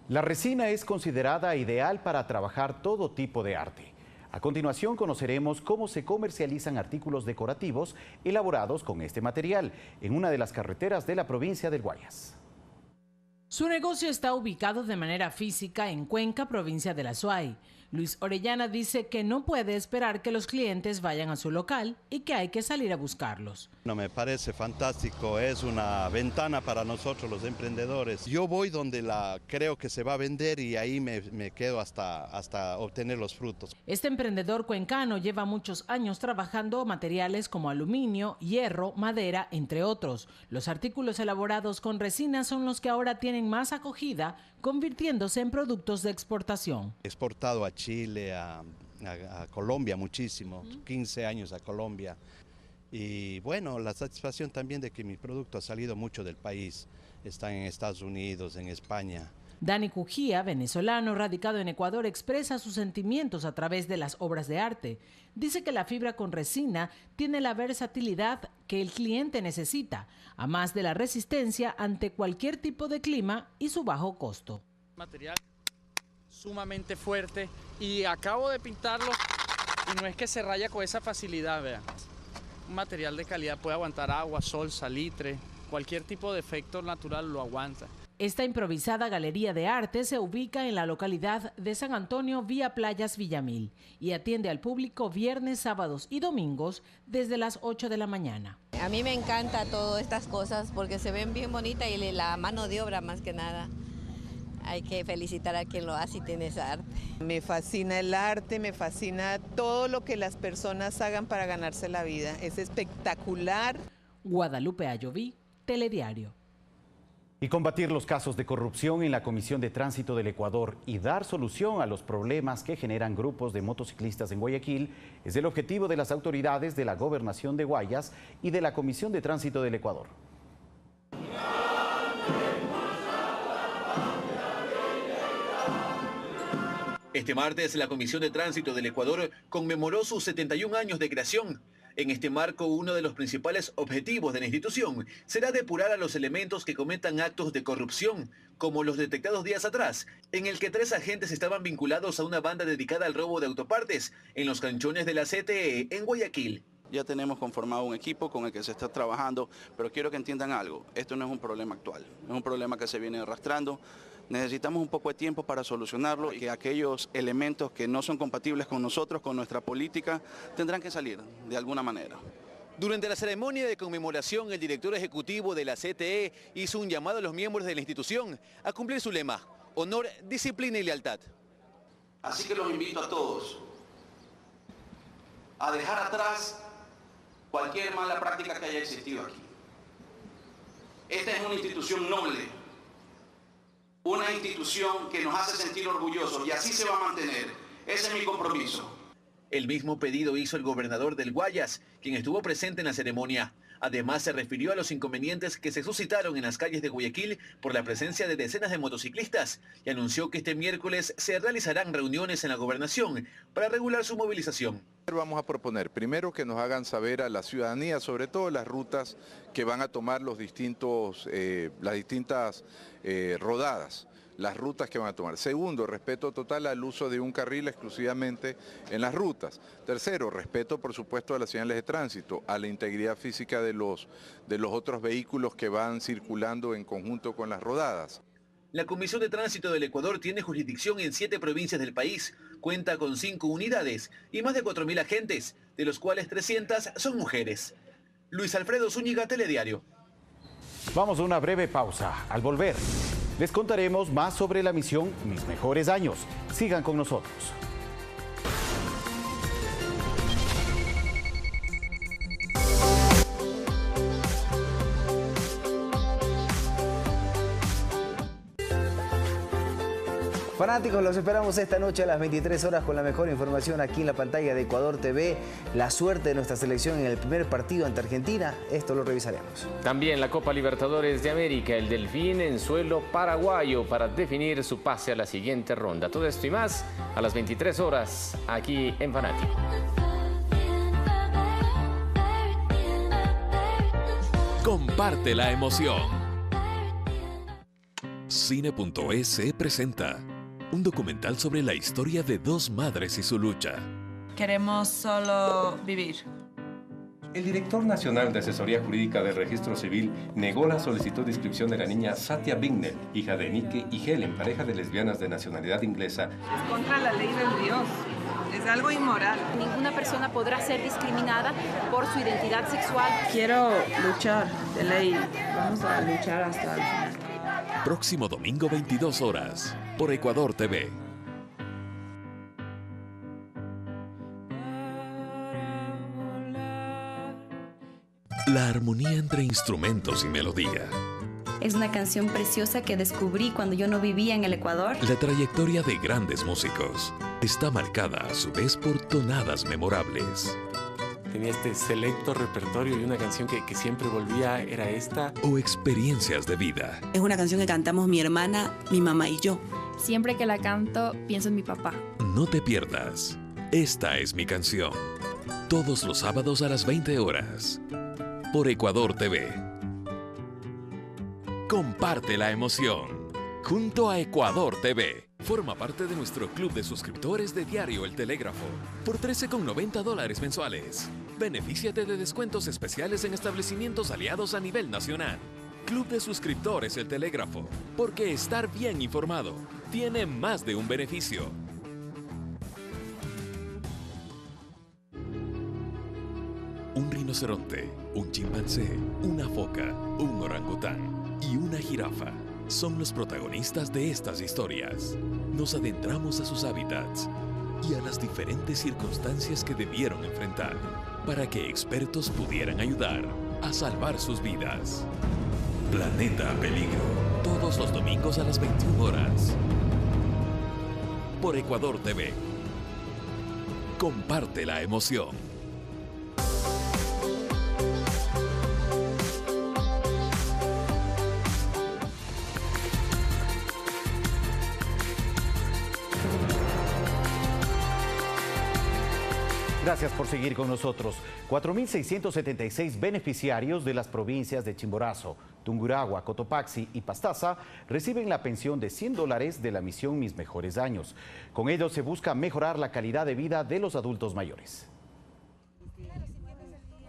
La resina es considerada ideal para trabajar todo tipo de arte. A continuación conoceremos cómo se comercializan artículos decorativos elaborados con este material en una de las carreteras de la provincia del Guayas. Su negocio está ubicado de manera física en Cuenca, provincia de La Suay. Luis Orellana dice que no puede esperar que los clientes vayan a su local y que hay que salir a buscarlos. No, me parece fantástico, es una ventana para nosotros los emprendedores. Yo voy donde creo que se va a vender y ahí me quedo hasta obtener los frutos. Este emprendedor cuencano lleva muchos años trabajando materiales como aluminio, hierro, madera, entre otros. Los artículos elaborados con resina son los que ahora tienen más acogida, convirtiéndose en productos de exportación. Exportado a Chile, a Colombia muchísimo, 15 años a Colombia. Y bueno, la satisfacción también de que mi producto ha salido mucho del país. Están en Estados Unidos, en España. Dani Cujía, venezolano radicado en Ecuador, expresa sus sentimientos a través de las obras de arte. Dice que la fibra con resina tiene la versatilidad que el cliente necesita, a más de la resistencia ante cualquier tipo de clima y su bajo costo. Material sumamente fuerte y acabo de pintarlo y no es que se raya con esa facilidad, vean. Un material de calidad puede aguantar agua, sol, salitre, cualquier tipo de efecto natural lo aguanta. Esta improvisada galería de arte se ubica en la localidad de San Antonio, vía Playas Villamil, y atiende al público viernes, sábados y domingos desde las 8 de la mañana. A mí me encanta todas estas cosas porque se ven bien bonitas y la mano de obra más que nada. Hay que felicitar a quien lo hace y tiene ese arte. Me fascina el arte, me fascina todo lo que las personas hagan para ganarse la vida. Es espectacular. Guadalupe Ayoví, Telediario. Y combatir los casos de corrupción en la Comisión de Tránsito del Ecuador y dar solución a los problemas que generan grupos de motociclistas en Guayaquil es el objetivo de las autoridades de la Gobernación de Guayas y de la Comisión de Tránsito del Ecuador. Este martes, la Comisión de Tránsito del Ecuador conmemoró sus 71 años de creación. En este marco, uno de los principales objetivos de la institución será depurar a los elementos que cometan actos de corrupción, como los detectados días atrás, en el que 3 agentes estaban vinculados a una banda dedicada al robo de autopartes en los canchones de la CTE en Guayaquil. Ya tenemos conformado un equipo con el que se está trabajando, pero quiero que entiendan algo, esto no es un problema actual, es un problema que se viene arrastrando. Necesitamos un poco de tiempo para solucionarlo y que aquellos elementos que no son compatibles con nosotros, con nuestra política, tendrán que salir de alguna manera. Durante la ceremonia de conmemoración, el director ejecutivo de la CTE hizo un llamado a los miembros de la institución a cumplir su lema: honor, disciplina y lealtad. Así que los invito a todos a dejar atrás cualquier mala práctica que haya existido aquí. Esta es una institución noble, una institución que nos hace sentir orgullosos y así se va a mantener. Ese es mi compromiso. El mismo pedido hizo el gobernador del Guayas, quien estuvo presente en la ceremonia. Además, se refirió a los inconvenientes que se suscitaron en las calles de Guayaquil por la presencia de decenas de motociclistas y anunció que este miércoles se realizarán reuniones en la gobernación para regular su movilización. Vamos a proponer primero que nos hagan saber a la ciudadanía, sobre todo las rutas que van a tomar las distintas rodadas. Las rutas que van a tomar. Segundo, respeto total al uso de un carril exclusivamente en las rutas. Tercero, respeto por supuesto a las señales de tránsito, a la integridad física de los otros vehículos que van circulando en conjunto con las rodadas. La Comisión de Tránsito del Ecuador tiene jurisdicción en 7 provincias del país, cuenta con 5 unidades y más de 4.000 agentes, de los cuales 300 son mujeres. Luis Alfredo Zúñiga, Telediario. Vamos a una breve pausa. Al volver, les contaremos más sobre la misión Mis Mejores Años. Sigan con nosotros. Fanáticos, los esperamos esta noche a las 23 horas con la mejor información aquí en la pantalla de Ecuador TV. La suerte de nuestra selección en el primer partido ante Argentina, esto lo revisaremos. También la Copa Libertadores de América, el Delfín en suelo paraguayo para definir su pase a la siguiente ronda. Todo esto y más a las 23 horas aquí en Fanático. Comparte la emoción. Cine.es presenta un documental sobre la historia de 2 madres y su lucha. Queremos solo vivir. El director nacional de asesoría jurídica del registro civil negó la solicitud de inscripción de la niña Satya Bignell, hija de Nicky y Helen, pareja de lesbianas de nacionalidad inglesa. Es contra la ley del Dios. Es algo inmoral. Ninguna persona podrá ser discriminada por su identidad sexual. Quiero luchar de ley. Vamos a luchar hasta el final. Próximo domingo 22 horas por Ecuador TV. La armonía entre instrumentos y melodía. Es una canción preciosa que descubrí cuando yo no vivía en el Ecuador. La trayectoria de grandes músicos está marcada a su vez por tonadas memorables. Tenía este selecto repertorio y una canción que siempre volvía era esta. O experiencias de vida. Es una canción que cantamos mi hermana, mi mamá y yo. Siempre que la canto, pienso en mi papá. No te pierdas. Esta es mi canción. Todos los sábados a las 20 horas. Por Ecuador TV. Comparte la emoción. Junto a Ecuador TV. Forma parte de nuestro club de suscriptores de Diario El Telégrafo. Por $13,90 mensuales. Benefíciate de descuentos especiales en establecimientos aliados a nivel nacional. Club de suscriptores El Telégrafo. Porque estar bien informado tiene más de un beneficio. Un rinoceronte, un chimpancé, una foca, un orangután y una jirafa son los protagonistas de estas historias. Nos adentramos a sus hábitats y a las diferentes circunstancias que debieron enfrentar para que expertos pudieran ayudar a salvar sus vidas. Planeta Peligro, todos los domingos a las 21 horas. Por Ecuador TV. Comparte la emoción. Gracias por seguir con nosotros. 4.676 beneficiarios de las provincias de Chimborazo, Tungurahua, Cotopaxi y Pastaza reciben la pensión de $100 de la misión Mis Mejores Años. Con ello se busca mejorar la calidad de vida de los adultos mayores.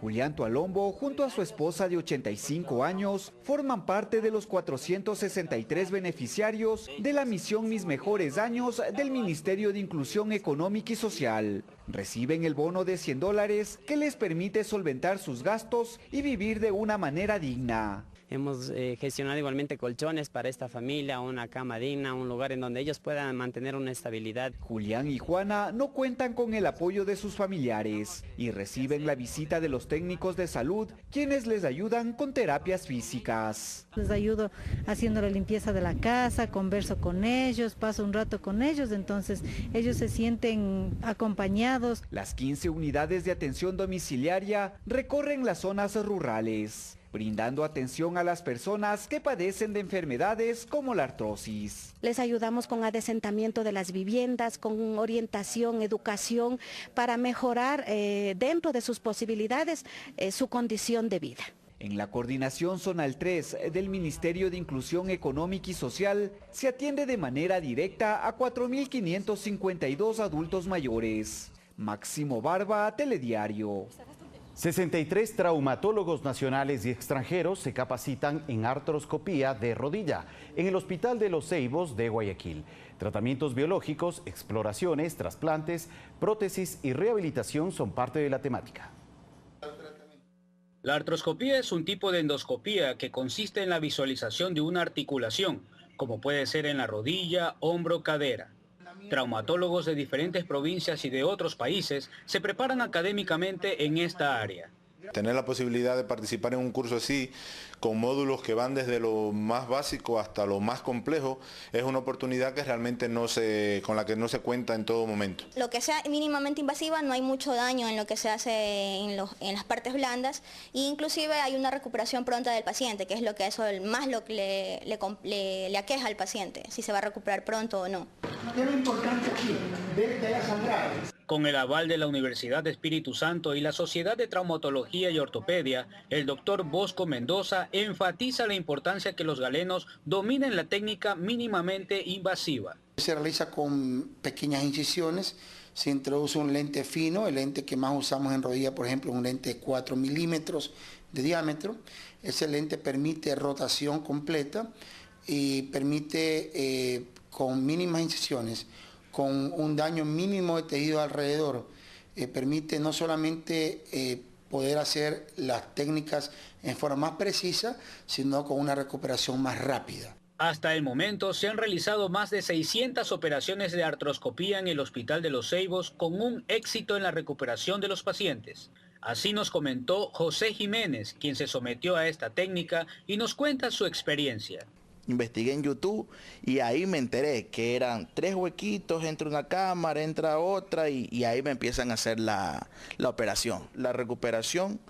Julián Tualombo, junto a su esposa de 85 años, forman parte de los 463 beneficiarios de la misión Mis Mejores Años del Ministerio de Inclusión Económica y Social. Reciben el bono de $100 que les permite solventar sus gastos y vivir de una manera digna. Hemos gestionado igualmente colchones para esta familia, una cama digna, un lugar en donde ellos puedan mantener una estabilidad. Julián y Juana no cuentan con el apoyo de sus familiares y reciben la visita de los técnicos de salud, quienes les ayudan con terapias físicas. Les ayudo haciendo la limpieza de la casa, converso con ellos, paso un rato con ellos, entonces ellos se sienten acompañados. Las 15 unidades de atención domiciliaria recorren las zonas rurales, brindando atención a las personas que padecen de enfermedades como la artrosis. Les ayudamos con adesentamiento de las viviendas, con orientación, educación, para mejorar dentro de sus posibilidades su condición de vida. En la coordinación zonal 3 del Ministerio de Inclusión Económica y Social se atiende de manera directa a 4.552 adultos mayores. Máximo Barba, Telediario. 63 traumatólogos nacionales y extranjeros se capacitan en artroscopía de rodilla en el Hospital de los Ceibos de Guayaquil. Tratamientos biológicos, exploraciones, trasplantes, prótesis y rehabilitación son parte de la temática. La artroscopía es un tipo de endoscopía que consiste en la visualización de una articulación, como puede ser en la rodilla, hombro, cadera. Traumatólogos de diferentes provincias y de otros países se preparan académicamente en esta área. Tener la posibilidad de participar en un curso así, con módulos que van desde lo más básico hasta lo más complejo, es una oportunidad que realmente con la que no se cuenta en todo momento. Lo que sea mínimamente invasiva, no hay mucho daño en lo que se hace en las partes blandas, e inclusive hay una recuperación pronta del paciente, que es lo que más lo que le aqueja al paciente, si se va a recuperar pronto o no. Es lo importante aquí, ver que haya sangrado. Con el aval de la Universidad de Espíritu Santo y la Sociedad de Traumatología y Ortopedia, el doctor Bosco Mendoza enfatiza la importancia que los galenos dominen la técnica mínimamente invasiva. Se realiza con pequeñas incisiones, se introduce un lente fino, el lente que más usamos en rodilla, por ejemplo, un lente de 4 milímetros de diámetro. Ese lente permite rotación completa y permite con mínimas incisiones, con un daño mínimo de tejido alrededor, permite no solamente poder hacer las técnicas en forma más precisa, sino con una recuperación más rápida. Hasta el momento se han realizado más de 600 operaciones de artroscopía en el Hospital de los Ceibos con un éxito en la recuperación de los pacientes. Así nos comentó José Jiménez, quien se sometió a esta técnica y nos cuenta su experiencia. Investigué en YouTube y ahí me enteré que eran 3 huequitos, entra una cámara, entra otra y ahí me empiezan a hacer la operación. La recuperación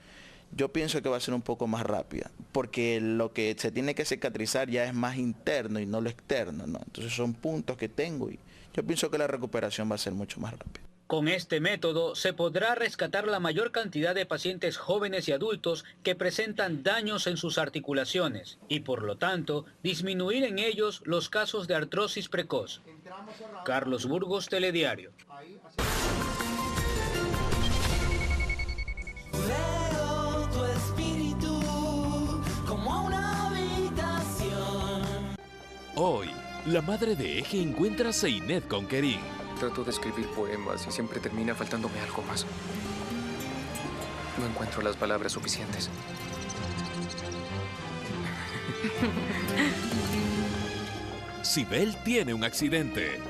yo pienso que va a ser un poco más rápida, porque lo que se tiene que cicatrizar ya es más interno y no lo externo, ¿no? Entonces son puntos que tengo y yo pienso que la recuperación va a ser mucho más rápida. Con este método se podrá rescatar la mayor cantidad de pacientes jóvenes y adultos que presentan daños en sus articulaciones y por lo tanto disminuir en ellos los casos de artrosis precoz. Carlos Burgos, Telediario. Hoy, la madre de Eje encuentra a Seinet con Kerim. Trato de escribir poemas y siempre termina faltándome algo más. No encuentro las palabras suficientes. Sibel tiene un accidente.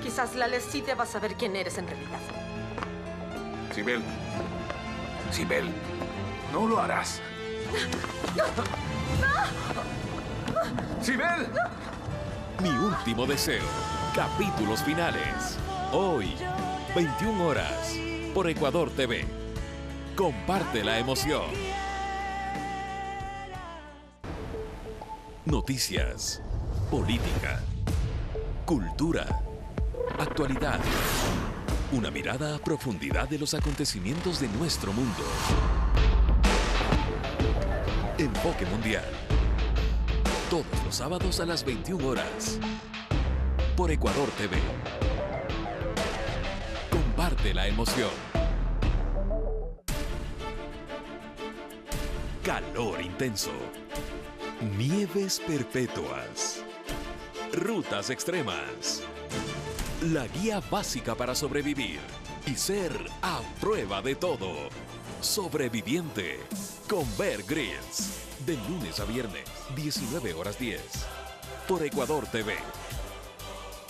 Quizás Lale sí deba saber quién eres en realidad. Sibel. Sibel, no lo harás. ¡Sibel! Mi último deseo. Capítulos finales. Hoy, 21 horas, por Ecuador TV. Comparte la emoción. Noticias, política, cultura, actualidad, Una mirada a profundidad de los acontecimientos de nuestro mundo. Enfoque Mundial. Todos los sábados a las 21 horas. Por Ecuador TV. Comparte la emoción. Calor intenso. Nieves perpetuas. Rutas extremas. La guía básica para sobrevivir y ser a prueba de todo. Sobreviviente con Bear Grylls. De lunes a viernes, 19:10. Por Ecuador TV.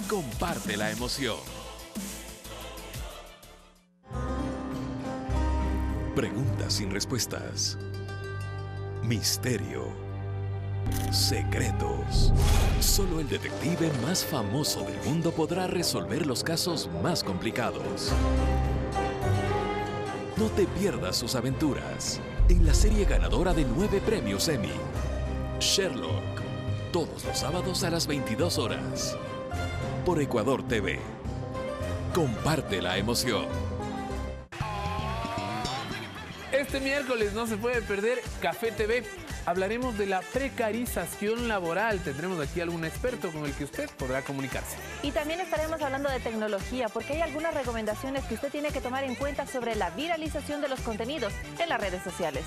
Comparte la emoción. Preguntas sin respuestas. Misterio. Secretos. Solo el detective más famoso del mundo podrá resolver los casos más complicados. No te pierdas sus aventuras en la serie ganadora de 9 premios Emmy, Sherlock, todos los sábados a las 22 horas. Por Ecuador TV. Comparte la emoción. Este miércoles no se puede perder Café TV. Hablaremos de la precarización laboral. Tendremos aquí algún experto con el que usted podrá comunicarse. Y también estaremos hablando de tecnología, porque hay algunas recomendaciones que usted tiene que tomar en cuenta sobre la viralización de los contenidos en las redes sociales.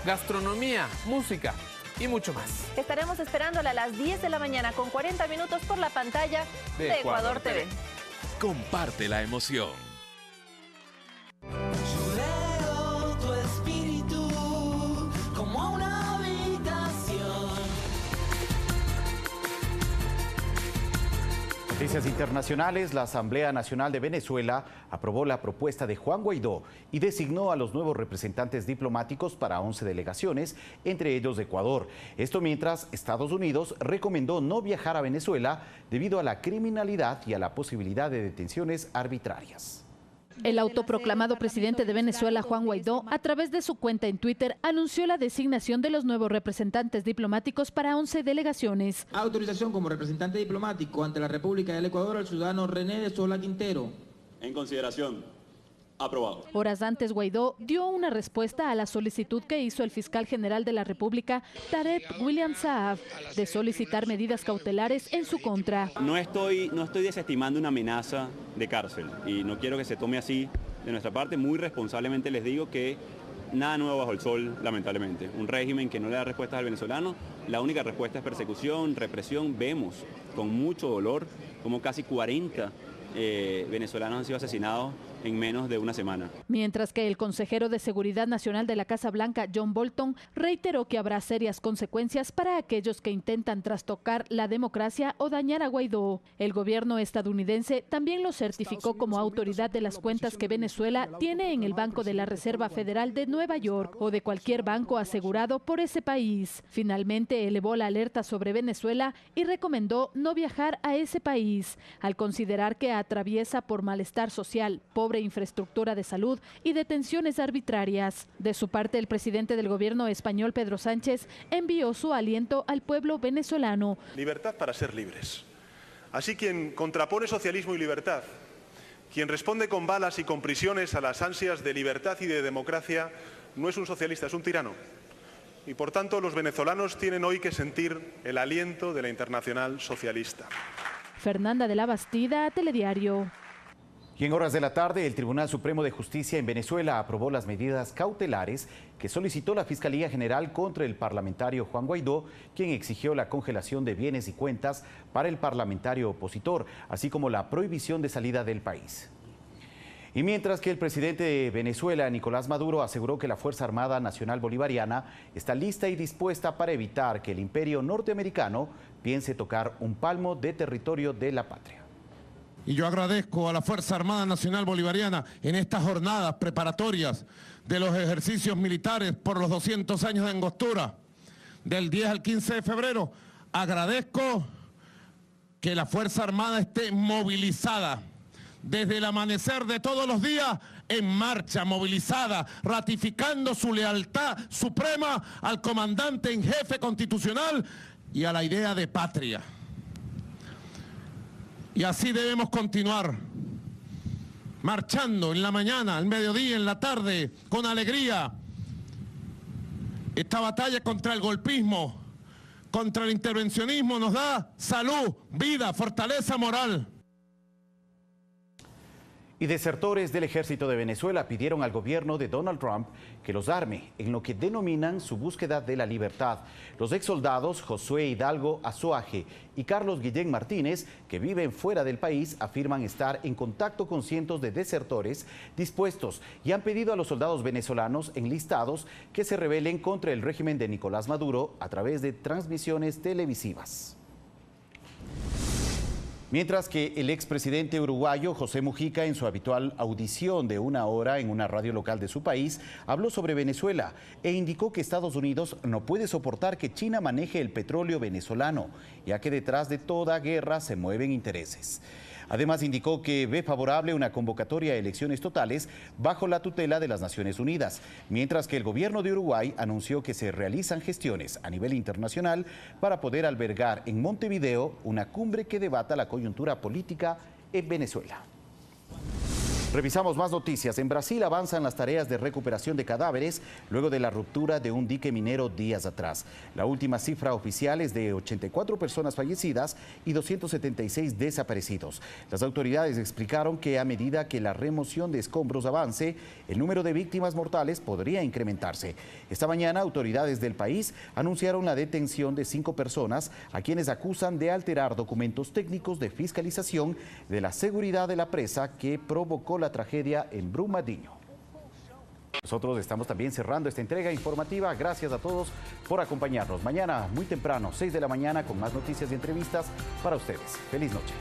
Gastronomía, música y mucho más. Estaremos esperándola a las 10 de la mañana con 40 minutos por la pantalla de Ecuador TV. Comparte la emoción. Noticias internacionales. La Asamblea Nacional de Venezuela aprobó la propuesta de Juan Guaidó y designó a los nuevos representantes diplomáticos para 11 delegaciones, entre ellos de Ecuador. Esto mientras Estados Unidos recomendó no viajar a Venezuela debido a la criminalidad y a la posibilidad de detenciones arbitrarias. El autoproclamado presidente de Venezuela, Juan Guaidó, a través de su cuenta en Twitter, anunció la designación de los nuevos representantes diplomáticos para 11 delegaciones. Autorización como representante diplomático ante la República del Ecuador al ciudadano René de Sola Quintero. En consideración. Aprobado. Horas antes, Guaidó dio una respuesta a la solicitud que hizo el fiscal general de la República, Tarek William Saab, de solicitar medidas cautelares en su contra. No estoy desestimando una amenaza de cárcel y no quiero que se tome así de nuestra parte. Muy responsablemente les digo que nada nuevo bajo el sol, lamentablemente. Un régimen que no le da respuestas al venezolano. La única respuesta es persecución, represión. Vemos con mucho dolor como casi 40 venezolanos han sido asesinados en menos de una semana. Mientras que el consejero de Seguridad Nacional de la Casa Blanca, John Bolton, reiteró que habrá serias consecuencias para aquellos que intentan trastocar la democracia o dañar a Guaidó. El gobierno estadounidense también lo certificó como autoridad de las cuentas que Venezuela tiene en el Banco de la Reserva Federal de Nueva York o de cualquier banco asegurado por ese país. Finalmente elevó la alerta sobre Venezuela y recomendó no viajar a ese país, al considerar que atraviesa por malestar social, pobre infraestructura de salud y detenciones arbitrarias. De su parte, el presidente del gobierno español, Pedro Sánchez, envió su aliento al pueblo venezolano. Libertad para ser libres. Así quien contrapone socialismo y libertad, quien responde con balas y con prisiones a las ansias de libertad y de democracia, no es un socialista, es un tirano. Y por tanto, los venezolanos tienen hoy que sentir el aliento de la Internacional Socialista. Fernanda de la Bastida, Telediario. Y en horas de la tarde, el Tribunal Supremo de Justicia en Venezuela aprobó las medidas cautelares que solicitó la Fiscalía General contra el parlamentario Juan Guaidó, quien exigió la congelación de bienes y cuentas para el parlamentario opositor, así como la prohibición de salida del país. Y mientras que el presidente de Venezuela, Nicolás Maduro, aseguró que la Fuerza Armada Nacional Bolivariana está lista y dispuesta para evitar que el imperio norteamericano piense tocar un palmo de territorio de la patria. Y yo agradezco a la Fuerza Armada Nacional Bolivariana en estas jornadas preparatorias de los ejercicios militares por los 200 años de Angostura, del 10 al 15 de febrero. Agradezco que la Fuerza Armada esté movilizada desde el amanecer de todos los días, en marcha, movilizada, ratificando su lealtad suprema al comandante en jefe constitucional y a la idea de patria. Y así debemos continuar, marchando en la mañana, al mediodía, en la tarde, con alegría. Esta batalla contra el golpismo, contra el intervencionismo nos da salud, vida, fortaleza moral. Y desertores del ejército de Venezuela pidieron al gobierno de Donald Trump que los arme en lo que denominan su búsqueda de la libertad. Los exsoldados Josué Hidalgo Azuaje y Carlos Guillén Martínez, que viven fuera del país, afirman estar en contacto con cientos de desertores dispuestos y han pedido a los soldados venezolanos enlistados que se rebelen contra el régimen de Nicolás Maduro a través de transmisiones televisivas. Mientras que el expresidente uruguayo José Mujica, en su habitual audición de 1 hora en una radio local de su país, habló sobre Venezuela e indicó que Estados Unidos no puede soportar que China maneje el petróleo venezolano, ya que detrás de toda guerra se mueven intereses. Además, indicó que ve favorable una convocatoria a elecciones totales bajo la tutela de las Naciones Unidas, mientras que el gobierno de Uruguay anunció que se realizan gestiones a nivel internacional para poder albergar en Montevideo una cumbre que debata la coyuntura política en Venezuela. Revisamos más noticias. En Brasil avanzan las tareas de recuperación de cadáveres luego de la ruptura de un dique minero días atrás. La última cifra oficial es de 84 personas fallecidas y 276 desaparecidos. Las autoridades explicaron que a medida que la remoción de escombros avance, el número de víctimas mortales podría incrementarse. Esta mañana, autoridades del país anunciaron la detención de 5 personas a quienes acusan de alterar documentos técnicos de fiscalización de la seguridad de la presa que provocó la tragedia en Brumadinho. Nosotros estamos también cerrando esta entrega informativa. Gracias a todos por acompañarnos. Mañana muy temprano, 6 de la mañana, con más noticias y entrevistas para ustedes. Feliz noche.